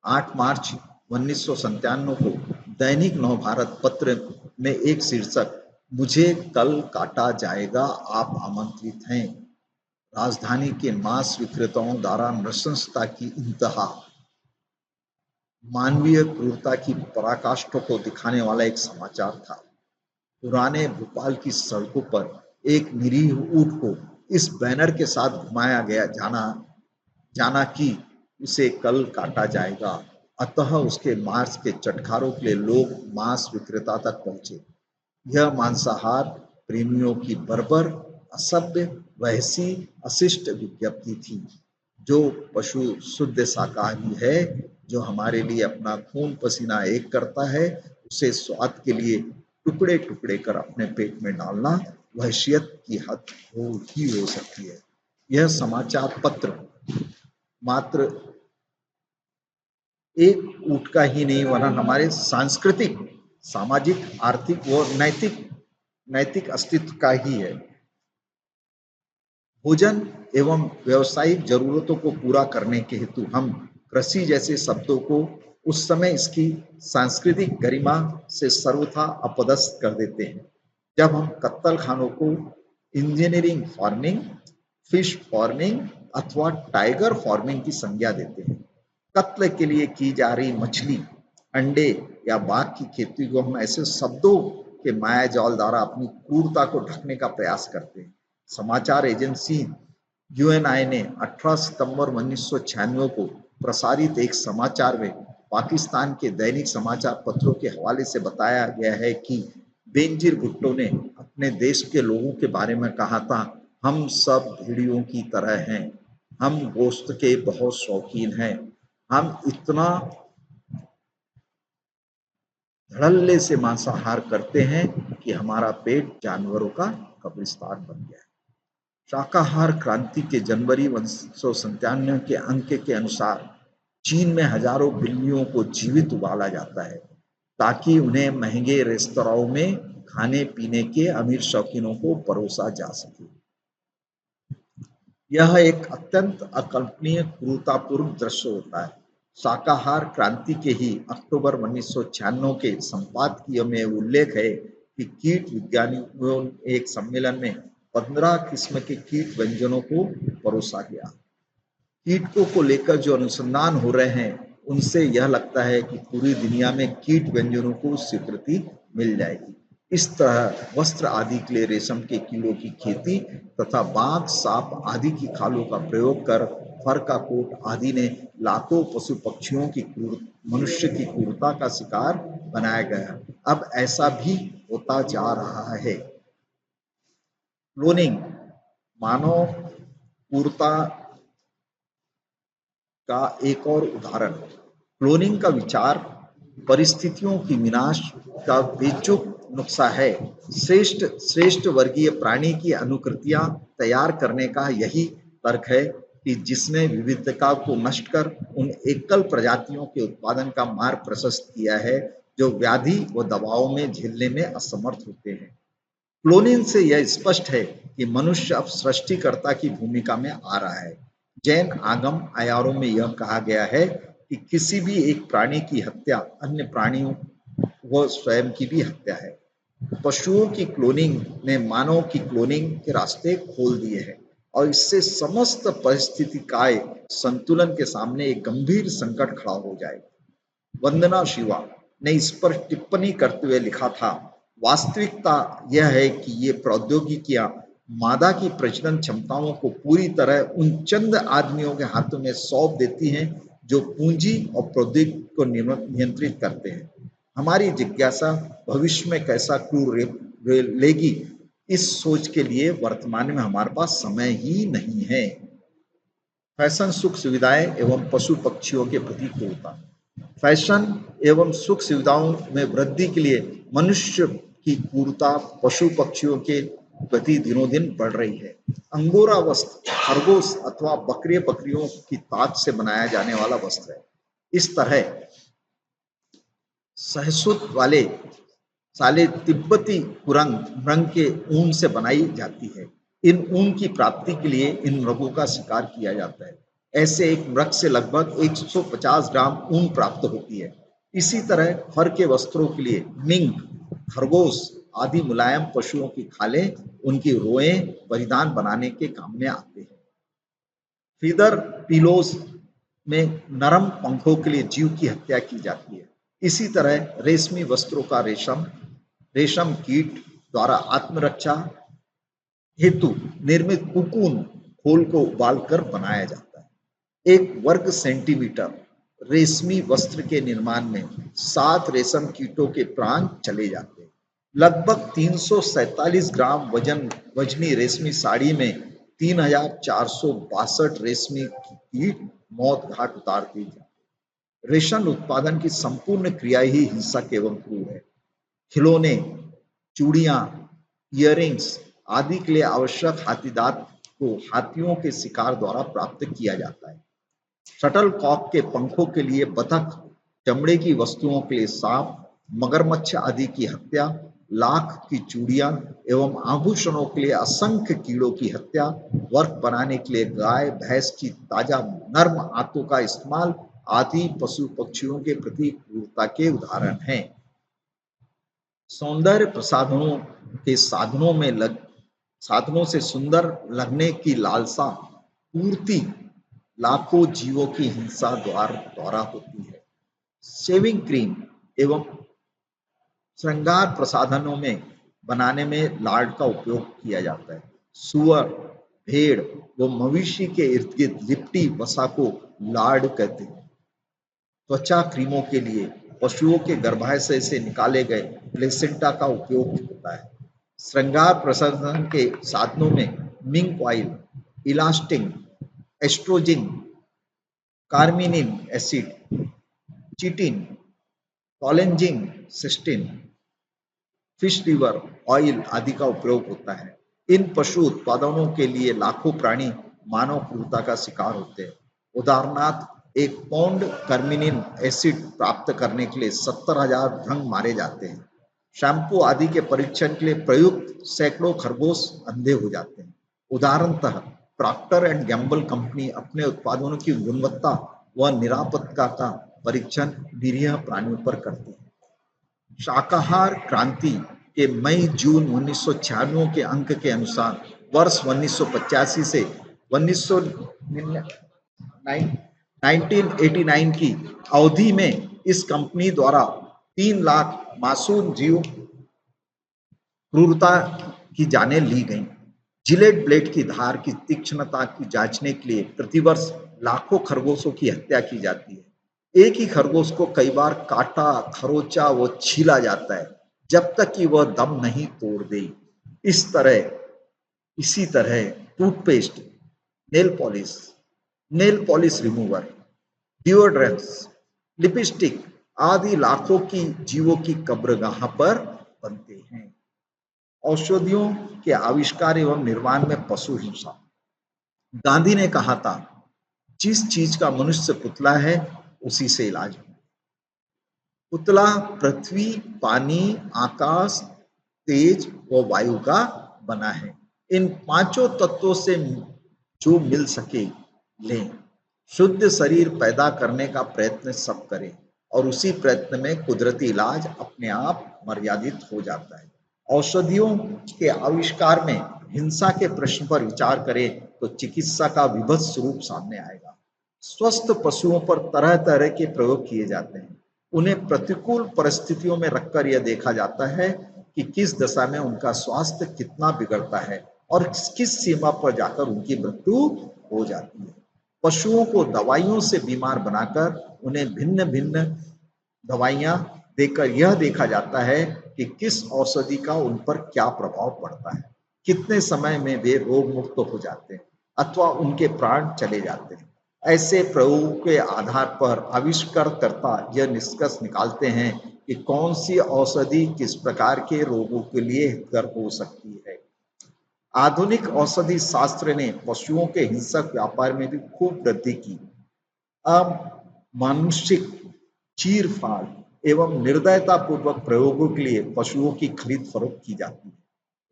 8 मार्च 1997 को दैनिक नवभारत पत्र में एक शीर्षक मुझे कल काटा जाएगा, आप आमंत्रित हैं, राजधानी के मांस विक्रेताओं द्वारा नृशंसता की इंतहा, मानवीय क्रूरता की पराकाष्ठा को दिखाने वाला एक समाचार था। पुराने भोपाल की सड़कों पर एक निरीह ऊंट को इस बैनर के साथ घुमाया गया जाना कि उसे कल काटा जाएगा, अतः उसके मांस के चटखारों के लिए लोग मांस विक्रेता तक पहुंचे। यह मांसाहार प्रेमियों की बर्बर, असभ्य, वहसी, अशिष्ट विज्ञप्ति थी। जो पशु शुद्ध शाकाहारी है, जो हमारे लिए अपना खून पसीना एक करता है, उसे स्वाद के लिए टुकड़े टुकड़े कर अपने पेट में डालना वहशियत की हद हो सकती है। यह समाचार पत्र मात्र एक ऊँट का ही नहीं, वरन हमारे सांस्कृतिक, सामाजिक, आर्थिक व नैतिक नैतिक अस्तित्व का ही है। भोजन एवं व्यावसायिक जरूरतों को पूरा करने के हेतु हम कृषि जैसे शब्दों को उस समय इसकी सांस्कृतिक गरिमा से सर्वथा अपदस्थ कर देते हैं, जब हम कत्तल खानों को इंजीनियरिंग फार्मिंग, फिश फार्मिंग अथवा टाइगर फार्मिंग की संज्ञा देते हैं। कत्ल के लिए की जा रही मछली, अंडे या बाघ की खेती को हम ऐसे शब्दों के माया जाल द्वारा अपनी क्रूरता को ढकने का प्रयास करते हैं। समाचार एजेंसी यूएनआई ने 18 सितंबर 1996 को प्रसारित एक समाचार में पाकिस्तान के दैनिक समाचार पत्रों के हवाले से बताया गया है कि बेनजीर भुट्टो ने अपने देश के लोगों के बारे में कहा था, हम सब भेड़ियों की तरह हैं, हम गोश्त के बहुत शौकीन हैं, हम इतना धड़ल्ले से मांसाहार करते हैं कि हमारा पेट जानवरों का कब्रिस्तान बन गया है। शाकाहार क्रांति के जनवरी 1997 के अंक के अनुसार चीन में हजारों बिल्लियों को जीवित उबाला जाता है ताकि उन्हें महंगे रेस्तराओं में खाने पीने के अमीर शौकीनों को परोसा जा सके। यह एक अत्यंत अकल्पनीय क्रूरतापूर्ण दृश्य होता है। शाकाहार क्रांति के ही अक्टूबर 1996 के संपादकीय में उल्लेख है कि कीट विज्ञानियों एक सम्मेलन में 15 किस्म के कीट व्यंजनों को परोसा गया। कीटकों को लेकर जो अनुसंधान हो रहे हैं, उनसे यह लगता है कि पूरी दुनिया में कीट व्यंजनों को स्वीकृति मिल जाएगी। इस तरह वस्त्र आदि के लिए रेशम के कीड़ों की खेती तथा बाघ, सांप आदि की खालों का प्रयोग कर फर का कोट आदि ने लाखों पशु पक्षियों की मनुष्य की क्रूरता का शिकार बनाया गया। अब ऐसा भी होता जा रहा है। क्लोनिंग मानव क्रूरता का एक और उदाहरण। क्लोनिंग का विचार परिस्थितियों की विनाश का बेचूक नुस्खा है। श्रेष्ठ वर्गीय प्राणी की अनुकृतियां तैयार करने का यही तर्क है कि जिसने विविधता को नष्ट कर उन एकल प्रजातियों के उत्पादन का मार्ग प्रशस्त किया है जो व्याधि व दबाव में झेलने में असमर्थ होते हैं। क्लोनिंग से यह स्पष्ट है कि मनुष्य अब सृष्टिकर्ता की भूमिका में आ रहा है। जैन आगम आयारों में यह कहा गया है कि किसी भी एक प्राणी की हत्या अन्य प्राणियों व स्वयं की भी हत्या है। पशुओं की क्लोनिंग ने मानव की क्लोनिंग के रास्ते खोल दिए हैं और इससे समस्त परिस्थितिकाय संतुलन के सामने एक गंभीर संकट खड़ा हो जाएगा। वंदना शिवा ने इस पर टिप्पणी करते हुए लिखा था, वास्तविकता यह है कि ये प्रौद्योगिकियां मादा की प्रजनन क्षमताओं को पूरी तरह उन चंद आदमियों के हाथों में सौंप देती हैं जो पूंजी और प्रौद्योगिकी को नियंत्रित करते हैं। हमारी जिज्ञासा भविष्य में कैसा क्रूर लेगी, इस सोच के लिए वर्तमान में हमारे पास समय ही नहीं है। फैशन, सुख सुविधाएं एवं पशु पक्षियों के प्रति क्रूरता। फैशन एवं सुख सुविधाओं में वृद्धि के लिए मनुष्य की क्रूरता पशु पक्षियों के प्रति दिनों दिन बढ़ रही है। अंगोरा वस्त्र खरगोश अथवा बकरियों की ताज से बनाया जाने वाला वस्त्र है। इस तरह सहसूत वाले साले तिब्बती मृग के ऊन से बनाई जाती है। इन ऊन की प्राप्ति के लिए इन मृगों का शिकार किया जाता है। ऐसे एक मृग से लगभग 150 ग्राम ऊन प्राप्त होती है। इसी तरह फर के वस्त्रों के लिए मिंक, खरगोश आदि मुलायम पशुओं की खालें, उनकी रोएं परिधान बनाने के काम में आते हैं। फीदर पिलोज में नरम पंखों के लिए जीव की हत्या की जाती है। इसी तरह रेशमी वस्त्रों का रेशम कीट द्वारा आत्मरक्षा हेतु निर्मित कुकून खोल को उबालकर बनाया जाता है। एक वर्ग सेंटीमीटर रेशमी वस्त्र के निर्माण में 7 रेशम कीटों के प्राण चले जाते हैं। लगभग 347 ग्राम वजनी रेशमी साड़ी में 3,462 रेशमी कीट मौत घाट उतार दी जाती। रेशम उत्पादन की संपूर्ण क्रिया ही हिंसक एवं क्रूर है। खिलौने, चूड़ियां, इयररिंग्स आदि के लिए आवश्यक हाथी दांत को हाथियों के शिकार द्वारा प्राप्त किया जाता है। शटल कॉक के पंखों के लिए बतख, चमड़े की वस्तुओं के लिए सांप, मगरमच्छ आदि की हत्या, लाख की चूड़ियां एवं आभूषणों के लिए असंख्य कीड़ों की हत्या, वर्क बनाने के लिए गाय भैंस की ताजा नर्म आंतों का इस्तेमाल आदि पशु पक्षियों के प्रति क्रूरता के उदाहरण हैं। सौंदर्य प्रसाधनों के साधनों से सुंदर लगने की लालसा पूर्ति लाखों जीवों की हिंसा द्वारा होती है। शेविंग क्रीम एवं श्रृंगार प्रसाधनों में बनाने में लार्ड का उपयोग किया जाता है। सुअर, भेड़ व मवेशी के इर्द गिर्द लिपटी वसा को लार्ड कहते हैं। त्वचा क्रीमों के लिए पशुओं के गर्भाशय से निकाले गए प्लेसेंटा का उपयोग होता है। श्रृंगार प्रसाधन के साधनों में mink oil, elastin, oestrogen, carminic acid, chitin, collagen, cystine, fish liver oil आदि का उपयोग होता है। इन पशु उत्पादनों के लिए लाखों प्राणी मानव क्रूरता का शिकार होते हैं। उदाहरणार्थ, 1 पाउंड कार्मिनिन एसिड प्राप्त करने के लिए 70,000 ड्रंग मारे जाते हैं। शैम्पू आदि के परीक्षण के लिए प्रयुक्त सैकड़ों खरगोश अंधे हो जाते हैं। उदाहरणतः प्रॉक्टर एंड गैम्बल कंपनी अपने उत्पादनों की गुणवत्ता व निरापत्ता का परीक्षण निरीह प्राणियों पर करती है। शाकाहार क्रांति के मई-जून 1996 के अंक के अनुसार वर्ष 1985 से 1989 की अवधि में इस कंपनी द्वारा 3 लाख मासूम जीव क्रूरता की जानें ली गईं। जिलेट ब्लेड की धार की तीक्ष्णता की जांचने के लिए प्रतिवर्ष लाखों खरगोशों की हत्या की जाती है। एक ही खरगोश को कई बार काटा, खरोचा व छीला जाता है जब तक कि वह दम नहीं तोड़ दे। इसी तरह toothpaste, nail polish remover, deodorants, lipstick आदि लाखों की जीवों की कब्रगाह पर बनते हैं। औषधियों के आविष्कार एवं निर्माण में पशु हिंसा। गांधी ने कहा था, जिस चीज का मनुष्य पुतला है उसी से इलाज हो। पुतला पृथ्वी, पानी, आकाश, तेज व वायु का बना है। इन पांचों तत्वों से जो मिल सके लें। शुद्ध शरीर पैदा करने का प्रयत्न सब करें और उसी प्रयत्न में कुदरती इलाज अपने आप मर्यादित हो जाता है। औषधियों के आविष्कार में हिंसा के प्रश्न पर विचार करें तो चिकित्सा का विभत्स स्वरूप सामने आएगा। स्वस्थ पशुओं पर तरह तरह के प्रयोग किए जाते हैं। उन्हें प्रतिकूल परिस्थितियों में रखकर यह देखा जाता है कि किस दशा में उनका स्वास्थ्य कितना बिगड़ता है और किस सीमा पर जाकर उनकी मृत्यु हो जाती है। पशुओं को दवाइयों से बीमार बनाकर उन्हें भिन्न भिन्न दवाइयां देकर यह देखा जाता है कि किस औषधि का उन पर क्या प्रभाव पड़ता है, कितने समय में वे रोग मुक्त हो जाते हैं अथवा उनके प्राण चले जाते हैं। ऐसे प्रयोगों के आधार पर आविष्कारकर्ता यह निष्कर्ष निकालते हैं कि कौन सी औषधि किस प्रकार के रोगों के लिए हितकर हो सकती है। आधुनिक औषधि शास्त्र ने पशुओं के हिंसक व्यापार में भी खूब वृद्धि की। अब मानुषिक चीर-फाड़ एवं निर्दयता पूर्वक प्रयोगों के लिए पशुओं की खरीद फरोख्त की जाती है।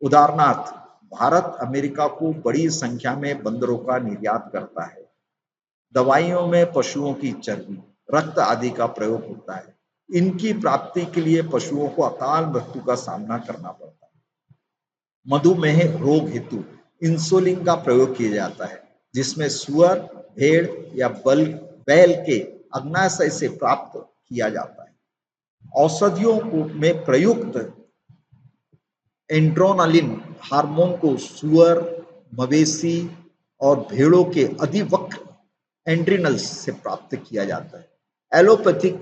उदाहरणार्थ, भारत अमेरिका को बड़ी संख्या में बंदरों का निर्यात करता है। दवाइयों में पशुओं की चर्बी, रक्त आदि का प्रयोग होता है। इनकी प्राप्ति के लिए पशुओं को अकाल मृत्यु का सामना करना पड़ता है। मधुमेह रोग हेतु इंसुलिन का प्रयोग किया जाता है, जिसमें सुअर, भेड़ या बैल के अग्नाशय से प्राप्त किया जाता है। औषधियों में प्रयुक्त एड्रेनालिन हार्मोन को सुअर, मवेशी और भेड़ों के अधिवक्र एड्रिनल्स से प्राप्त किया जाता है। एलोपैथिक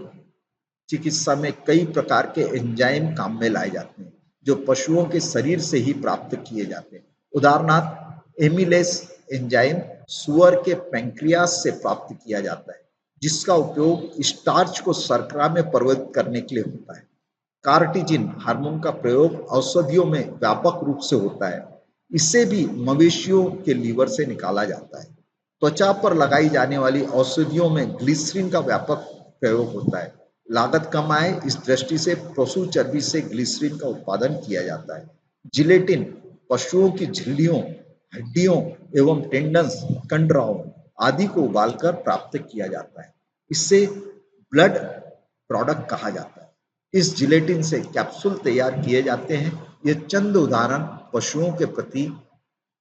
चिकित्सा में कई प्रकार के एंजाइम काम में लाए जाते हैं जो पशुओं के शरीर से ही प्राप्त किए जाते हैं। उदाहरणार्थ एमिलेस एंजाइम सुअर के पैंक्रियास से प्राप्त किया जाता है, जिसका उपयोग स्टार्च को शर्करा में परिवर्तित करने के लिए होता है। कार्टिजिन हार्मोन का प्रयोग औषधियों में व्यापक रूप से होता है। इसे भी मवेशियों के लीवर से निकाला जाता है। त्वचा पर लगाई जाने वाली औषधियों में ग्लिसरीन का व्यापक प्रयोग होता है। लागत कम आए इस दृष्टि से पशु चर्बी से ग्लिसरीन का उत्पादन किया जाता है। जिलेटिन पशुओं की झिल्लियों, हड्डियों एवं टेंडन्स, कंडराओं आदि को उबालकर प्राप्त किया जाता है। इससे ब्लड प्रोडक्ट कहा जाता है। इस जिलेटिन से कैप्सूल तैयार किए जाते हैं। ये चंद उदाहरण पशुओं के प्रति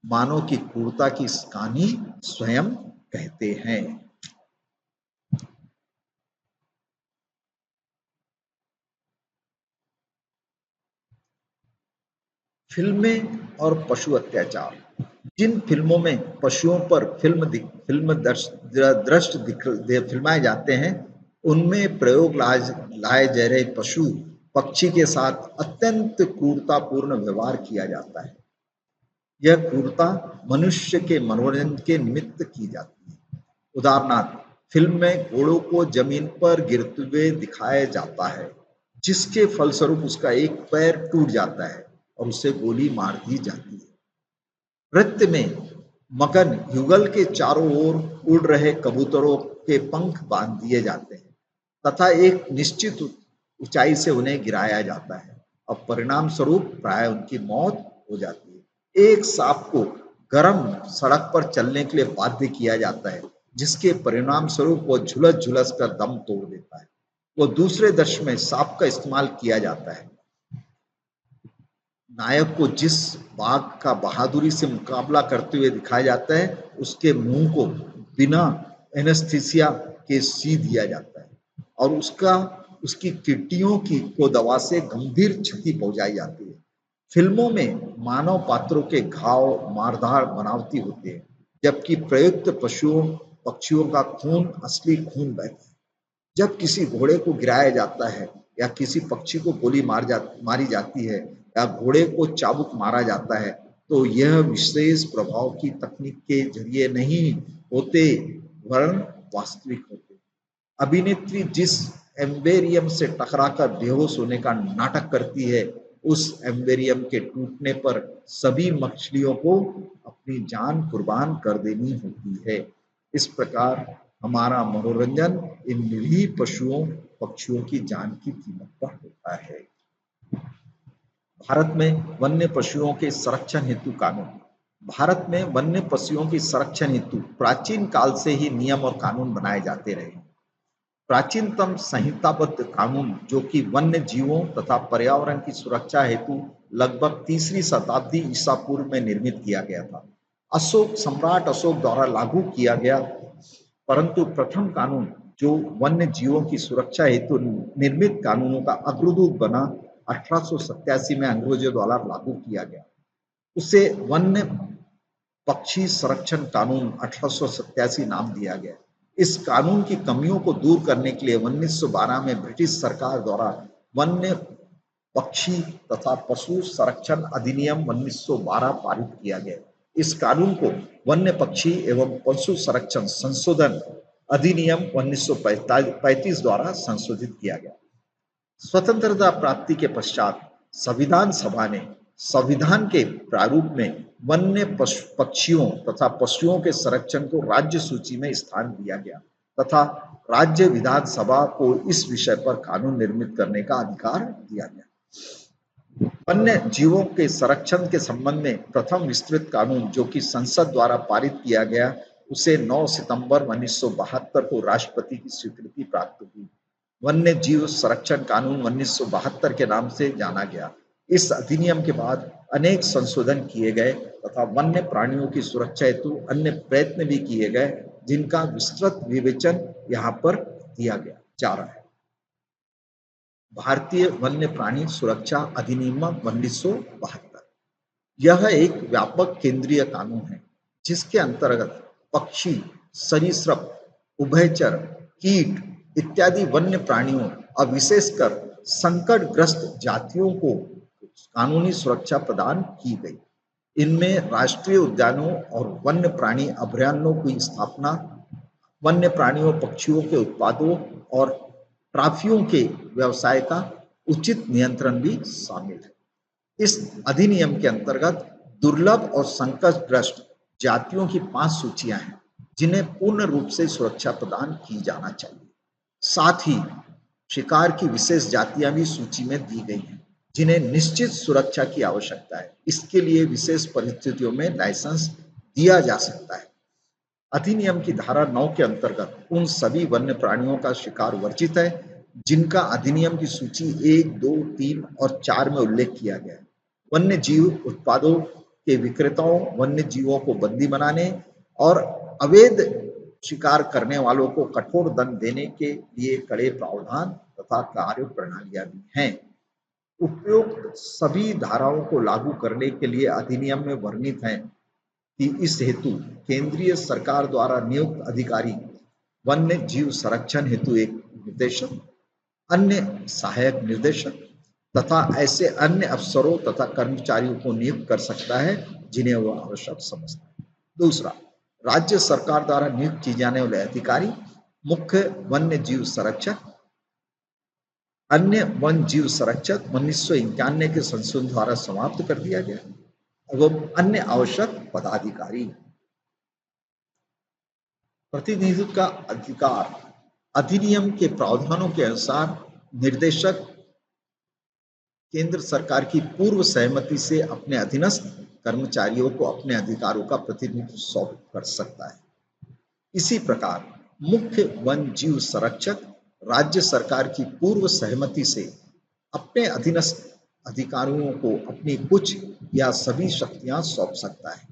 मानव की क्रूरता की कहानी स्वयं कहते हैं। फिल्में और पशु अत्याचार। जिन फिल्मों में पशुओं पर फिल्माए जाते हैं, उनमें प्रयोग लाए जा रहे पशु पक्षी के साथ अत्यंत क्रूरतापूर्ण व्यवहार किया जाता है। यह क्रूरता मनुष्य के मनोरंजन के निमित्त की जाती है। उदाहरणार्थ फिल्म में घोड़ों को जमीन पर गिरते हुए दिखाया जाता है, जिसके फलस्वरूप उसका एक पैर टूट जाता है और उसे गोली मार दी जाती है। नृत्य में मगन युगल के चारों ओर उड़ रहे कबूतरों के पंख बांध दिए जाते हैं तथा एक निश्चित ऊंचाई से उन्हें गिराया जाता है और परिणाम स्वरूप प्राय उनकी मौत हो जाती है। एक सांप को गर्म सड़क पर चलने के लिए बाध्य किया जाता है, जिसके परिणाम स्वरूप वो झुलस झुलस कर दम तोड़ देता है। वो दूसरे दृश्य में सांप का इस्तेमाल किया जाता है। नायक को जिस बाघ का बहादुरी से मुकाबला करते हुए दिखाया जाता है, उसके मुंह को बिना एनेस्थीसिया के सी दिया जाता है और उसकी किड्नियों को दवा से गंभीर क्षति पहुंचाई जाती है। फिल्मों में मानव पात्रों के घाव मारधार बनावटी होते हैं, जबकि प्रयुक्त पक्षियों का खून असली खून बहता है। जब किसी घोड़े को गिराया जाता है या किसी पक्षी को गोली मारी जाती है या घोड़े को चाबुक मारा जाता है, तो यह विशेष प्रभाव की तकनीक के जरिए नहीं होते, वरन वास्तविक होते। अभिनेत्री जिस एम्बेरियम से टकराकर बेहोश होने का नाटक करती है, उस एम्बेरियम के टूटने पर सभी मछलियों को अपनी जान कुर्बान कर देनी होती है। इस प्रकार हमारा मनोरंजन इन निरीह पशुओं पक्षियों की जान की कीमत पर होता है। भारत में वन्य पशुओं के संरक्षण हेतु कानून। भारत में वन्य पशुओं की संरक्षण हेतु प्राचीन काल से ही नियम और कानून बनाए जाते रहे। प्राचीनतम संहिताबद्ध कानून जो कि वन्य जीवों तथा पर्यावरण की सुरक्षा हेतु लगभग 3री शताब्दी ईसा पूर्व में निर्मित किया गया था। सम्राट अशोक द्वारा लागू किया गया, परंतु प्रथम कानून जो वन्य जीवों की सुरक्षा हेतु निर्मित कानूनों का अग्रदूत बना 1887 में अंग्रेजों द्वारा लागू किया गया, उसे वन्य पक्षी संरक्षण कानून 1887 नाम दिया गया। इस कानून की कमियों को दूर करने के लिए 1912 में ब्रिटिश सरकार द्वारा वन्य पक्षी तथा पशु संरक्षण अधिनियम 1912 पारित किया गया। इस कानून को वन्य पक्षी एवं पशु संरक्षण संशोधन अधिनियम 1935 द्वारा संशोधित किया गया। स्वतंत्रता प्राप्ति के पश्चात संविधान सभा ने संविधान के प्रारूप में वन्य पक्षियों तथा पशुओं के संरक्षण को राज्य सूची में स्थान दिया गया तथा राज्य विधानसभा को इस विषय पर कानून निर्मित करने का अधिकार दिया गया। वन्य जीवों के संरक्षण के संबंध में प्रथम विस्तृत कानून जो कि संसद द्वारा पारित किया गया, उसे 9 सितंबर 1972 को राष्ट्रपति की स्वीकृति प्राप्त हुई। वन्य जीव संरक्षण कानून 1972 के नाम से जाना गया। इस अधिनियम के बाद अनेक संशोधन किए गए तथा वन्य प्राणियों की सुरक्षा हेतु अन्य प्रयत्न भी किए गए, जिनका विस्तृत विवेचन यहाँ पर दिया गया जा रहा है। भारतीय वन्य प्राणी सुरक्षा अधिनियम 1972 यह एक व्यापक केंद्रीय कानून है, जिसके अंतर्गत पक्षी, सरीसृप, उभयचर, कीट, इत्यादि वन्य प्राणियों और विशेषकर संकटग्रस्त जातियों को कानूनी सुरक्षा प्रदान की गई। इनमें राष्ट्रीय उद्यानों और वन्य प्राणी अभयारण्यों की स्थापना, वन्य प्राणियों पक्षियों के उत्पादों और ट्राफियों के व्यवसाय का उचित नियंत्रण भी शामिल है। इस अधिनियम के अंतर्गत दुर्लभ और संकटग्रस्त जातियों की 5 सूचियां हैं जिन्हें पूर्ण रूप से सुरक्षा प्रदान की जाना चाहिए। साथ ही शिकार की विशेष जातियां भी सूची में दी गई हैं जिन्हें निश्चित सुरक्षा की आवश्यकता है। इसके लिए विशेष परिस्थितियों में लाइसेंस दिया जा सकता है। अधिनियम की धारा 9 के अंतर्गत उन सभी वन्य प्राणियों का शिकार वर्जित है जिनका अधिनियम की सूची 1, 2, 3 और 4 में उल्लेख किया गया है। वन्य जीव उत्पादों के विक्रेताओं, वन्य जीवों को बंदी बनाने और अवैध शिकार करने वालों को कठोर दंड देने के लिए कड़े प्रावधान तथा कार्य प्रणालियां भी हैं। उपयुक्त सभी धाराओं को लागू करने के लिए अधिनियम में वर्णित है कि इस हेतु केंद्रीय सरकार द्वारा नियुक्त अधिकारी वन्य जीव संरक्षण हेतु एक निर्देशक, अन्य सहायक निर्देशक तथा ऐसे अन्य अफसरों तथा कर्मचारियों को नियुक्त कर सकता है जिन्हें वह आवश्यक समझता है। दूसरा, राज्य सरकार द्वारा नियुक्त किए जाने वाले अधिकारी मुख्य वन्य जीव संरक्षक, अन्य वन जीव संरक्षक 1991 के संशोधन द्वारा समाप्त कर दिया गया एवं अन्य आवश्यक पदाधिकारी। प्रतिनिधित्व का अधिकार अधिनियम के प्रावधानों के अनुसार निर्देशक केंद्र सरकार की पूर्व सहमति से अपने अधीनस्थ कर्मचारियों को अपने अधिकारों का प्रतिनिधित्व सौंप कर सकता है। इसी प्रकार मुख्य वन जीव संरक्षक राज्य सरकार की पूर्व सहमति से अपने अधीनस्थ अधिकारियों को अपनी कुछ या सभी शक्तियां सौंप सकता है।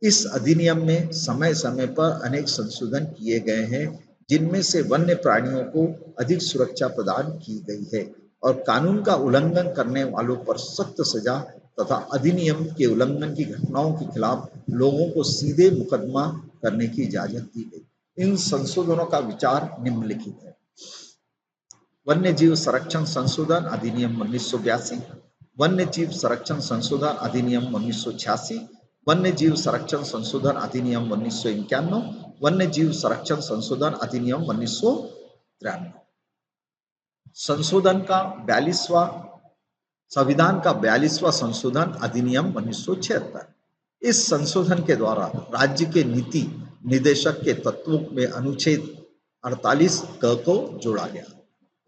इस अधिनियम में समय समय पर अनेक संशोधन किए गए हैं जिनमें से वन्य प्राणियों को अधिक सुरक्षा प्रदान की गई है और कानून का उल्लंघन करने वालों पर सख्त सजा तथा अधिनियम के उल्लंघन की घटनाओं के खिलाफ लोगों को सीधे मुकदमा करने की इजाजत दी गई। इन संशोधनों का विचार निम्नलिखित है। वन्य जीव संरक्षण संशोधन अधिनियम 1982, वन्य जीव संरक्षण संशोधन अधिनियम 1986, वन्य जीव संरक्षण संशोधन अधिनियम 1991, वन्य जीव संरक्षण संशोधन अधिनियम 1993। संशोधन का 42वां संविधान का 42वां संशोधन अधिनियम 1976। इस संशोधन के द्वारा राज्य के नीति निदेशक के तत्वों में अनुच्छेद 48 क को जोड़ा गया।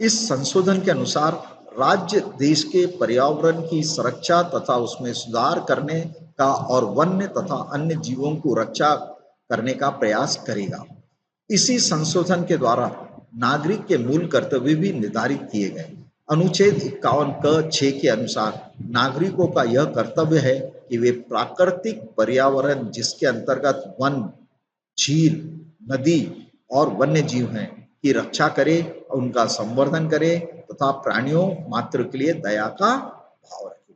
इस संशोधन के अनुसार राज्य देश के पर्यावरण की सुरक्षा तथा उसमें सुधार करने का और वन्य तथा अन्य जीवों को रक्षा करने का प्रयास करेगा। इसी संशोधन के द्वारा नागरिक के मूल कर्तव्य भी निर्धारित किए गए। अनुच्छेद 51 क 6 के अनुसार नागरिकों का यह कर्तव्य है कि वे प्राकृतिक पर्यावरण जिसके अंतर्गत वन, झील, नदी और वन्य जीव हैं की रक्षा करे, उनका संवर्धन करे तथा प्राणियों मात्र के लिए दया का भाव रखे।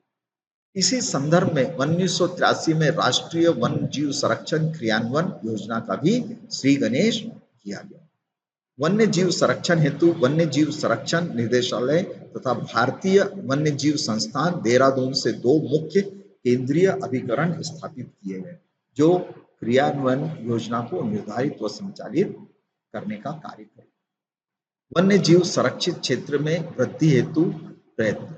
इसी संदर्भ में 1983 में राष्ट्रीय वन जीव संरक्षण क्रियान्वयन योजना का भी श्री गणेश किया गया। वन्य जीव संरक्षण हेतु वन्य जीव संरक्षण निदेशालय तथा भारतीय वन्य जीव संस्थान देहरादून से 2 मुख्य केंद्रीय अभिकरण स्थापित किए गए जो क्रियान्वयन योजना को निर्धारित व संचालित करने का कार्य करें। वन्य जीव संरक्षित क्षेत्र में वृद्धि हेतु प्रयत्न।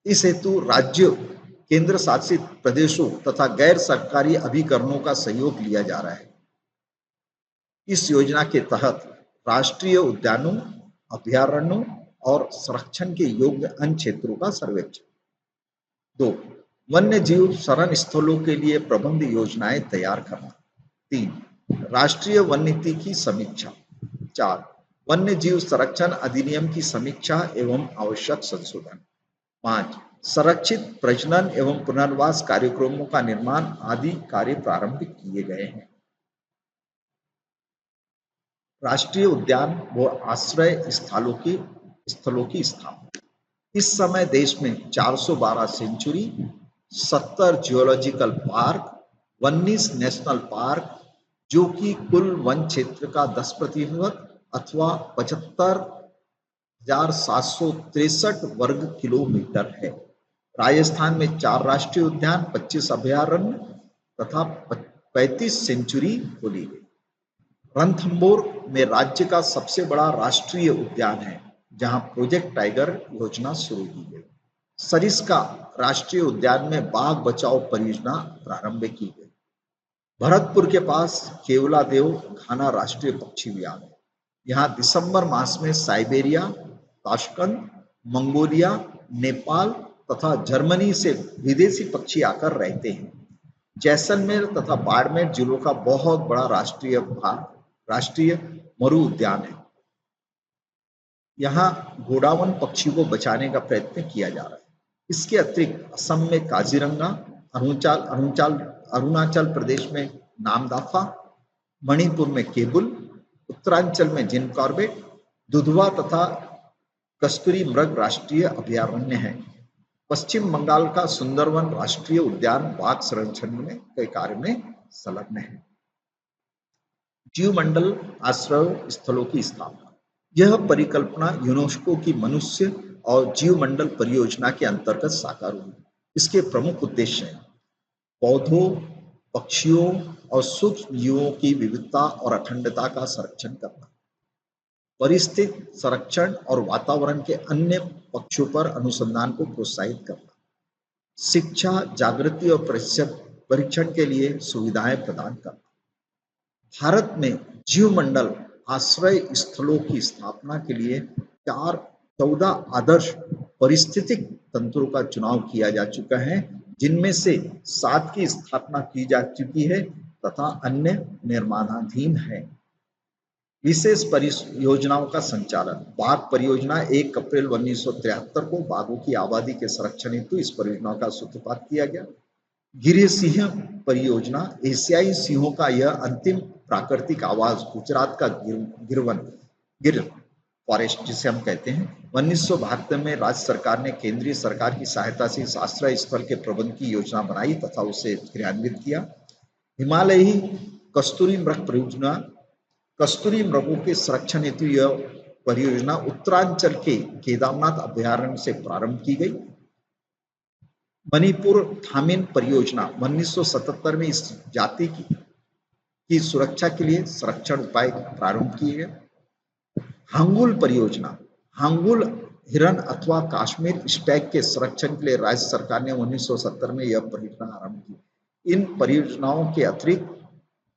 इस हेतु राज्यों, केंद्र शासित प्रदेशों तथा गैर सरकारी अभिकरणों का सहयोग लिया जा रहा है। इस योजना के तहत राष्ट्रीय उद्यानों, अभयारण्यों और संरक्षण के योग्य अन्य क्षेत्रों का सर्वेक्षण। 2. वन्य जीव शरण स्थलों के लिए प्रबंध योजनाएं तैयार करना। 3. राष्ट्रीय वन नीति की समीक्षा। 4. वन्य जीव संरक्षण अधिनियम की समीक्षा एवं आवश्यक संशोधन। 5. संरक्षित प्रजनन एवं पुनर्वास कार्यक्रमों का निर्माण आदि कार्य प्रारंभ किए गए हैं। राष्ट्रीय उद्यान व आश्रय स्थलों की स्थापना। इस समय देश में 412 sanctuary, 70 geological park, 19 national park जो कि कुल वन क्षेत्र का 10% अथवा 75,763 वर्ग किलोमीटर है। राजस्थान में 4 राष्ट्रीय उद्यान, 25 अभयारण्य तथा 35 सेंचुरी खोली गई। रणथंभौर में राज्य का सबसे बड़ा राष्ट्रीय उद्यान है, जहां प्रोजेक्ट टाइगर योजना शुरू की गई। सरिस्का राष्ट्रीय उद्यान में बाघ बचाओ परियोजना प्रारंभ की गई। भरतपुर के पास केवलादेव घाना राष्ट्रीय पक्षी उद्यान है। यहाँ दिसंबर मास में साइबेरिया, ताशकंद, मंगोलिया, नेपाल तथा जर्मनी से विदेशी पक्षी आकर रहते हैं। जैसलमेर तथा बाड़मेर जिलों का बहुत बड़ा राष्ट्रीय मरु उद्यान है। यहाँ गोडावन पक्षी को बचाने का प्रयत्न किया जा रहा है। इसके अतिरिक्त असम में काजीरंगा, अरुणाचल प्रदेश में नामदाफा, मणिपुर में केबुल, उत्तरांचल में जिम कॉर्बेट, दुधवा तथा कस्तूरी मृग राष्ट्रीय अभयारण्य है। पश्चिम बंगाल का सुंदरवन राष्ट्रीय उद्यान बाघ संरक्षण के कार्य में संलग्न है। जीवमंडल आश्रय स्थलों की स्थापना। यह परिकल्पना यूनेस्को की मनुष्य और जीवमंडल परियोजना के अंतर्गत साकार हुई। इसके प्रमुख उद्देश्य हैं पौधों, पक्षियों और सूक्ष्म जीवों की विविधता और अखंडता का संरक्षण करना, परिस्थिति संरक्षण और वातावरण के अन्य पक्षों पर अनुसंधान को प्रोत्साहित करना, शिक्षा, जागृति और परीक्षण के लिए सुविधाएं प्रदान करना। भारत में जीवमंडल आश्रय स्थलों की स्थापना के लिए 14 आदर्श पारिस्थितिक तंत्रों का चुनाव किया जा चुका है, जिनमें से 7 की स्थापना की जा चुकी है तथा अन्य निर्माणाधीन है। विशेष परियोजनाओं का संचालन। बाघ परियोजना 1 अप्रैल 1973 को बाघों की आबादी के संरक्षण हेतु इस परियोजना का सूत्रपात किया गया। गिर सिंह परियोजना, एशियाई सिंहों का यह अंतिम प्राकृतिक आवास गुजरात का गिर फॉरेस्ट जिसे हम कहते हैं, 1972 में राज्य सरकार ने केंद्रीय सरकार की सहायता से इस आश्रय स्थल के प्रबंध की योजना बनाई तथा उसे क्रियान्वित किया। हिमालयी कस्तूरी मृग परियोजना, कस्तूरी मृगों के संरक्षण हेतु यह परियोजना उत्तरांचल के केदारनाथ अभयारण्य से प्रारंभ की गई। मणिपुर थामिन परियोजना 1977 में इस जाति की सुरक्षा के लिए संरक्षण उपाय प्रारंभ किए गए। हांगुल परियोजना, हांगुल हिरन अथवा कश्मीर स्टैग के संरक्षण के लिए राज्य सरकार ने 1970 में यह परियोजना आरंभ की। इन परियोजनाओं के अतिरिक्त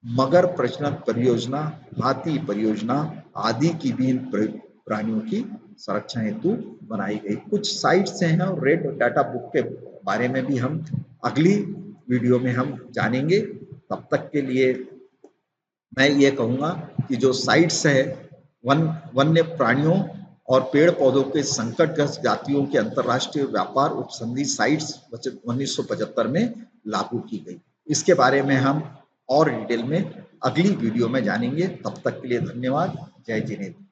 मगर प्रजनन परियोजना, हाथी परियोजना आदि की भी प्राणियों की संरक्षण हेतु बनाई गई। कुछ साइट्स हैं और रेड डाटा बुक के बारे में भी हम अगली वीडियो में हम जानेंगे। तब तक के लिए मैं ये कहूँगा कि जो साइट्स है वन्य प्राणियों और पेड़ पौधों के संकटग्रस्त जातियों के अंतर्राष्ट्रीय व्यापार उपसंधि साइट्स 1975 में लागू की गई। इसके बारे में हम और डिटेल में अगली वीडियो में जानेंगे। तब तक के लिए धन्यवाद। जय जिनेन्द्र।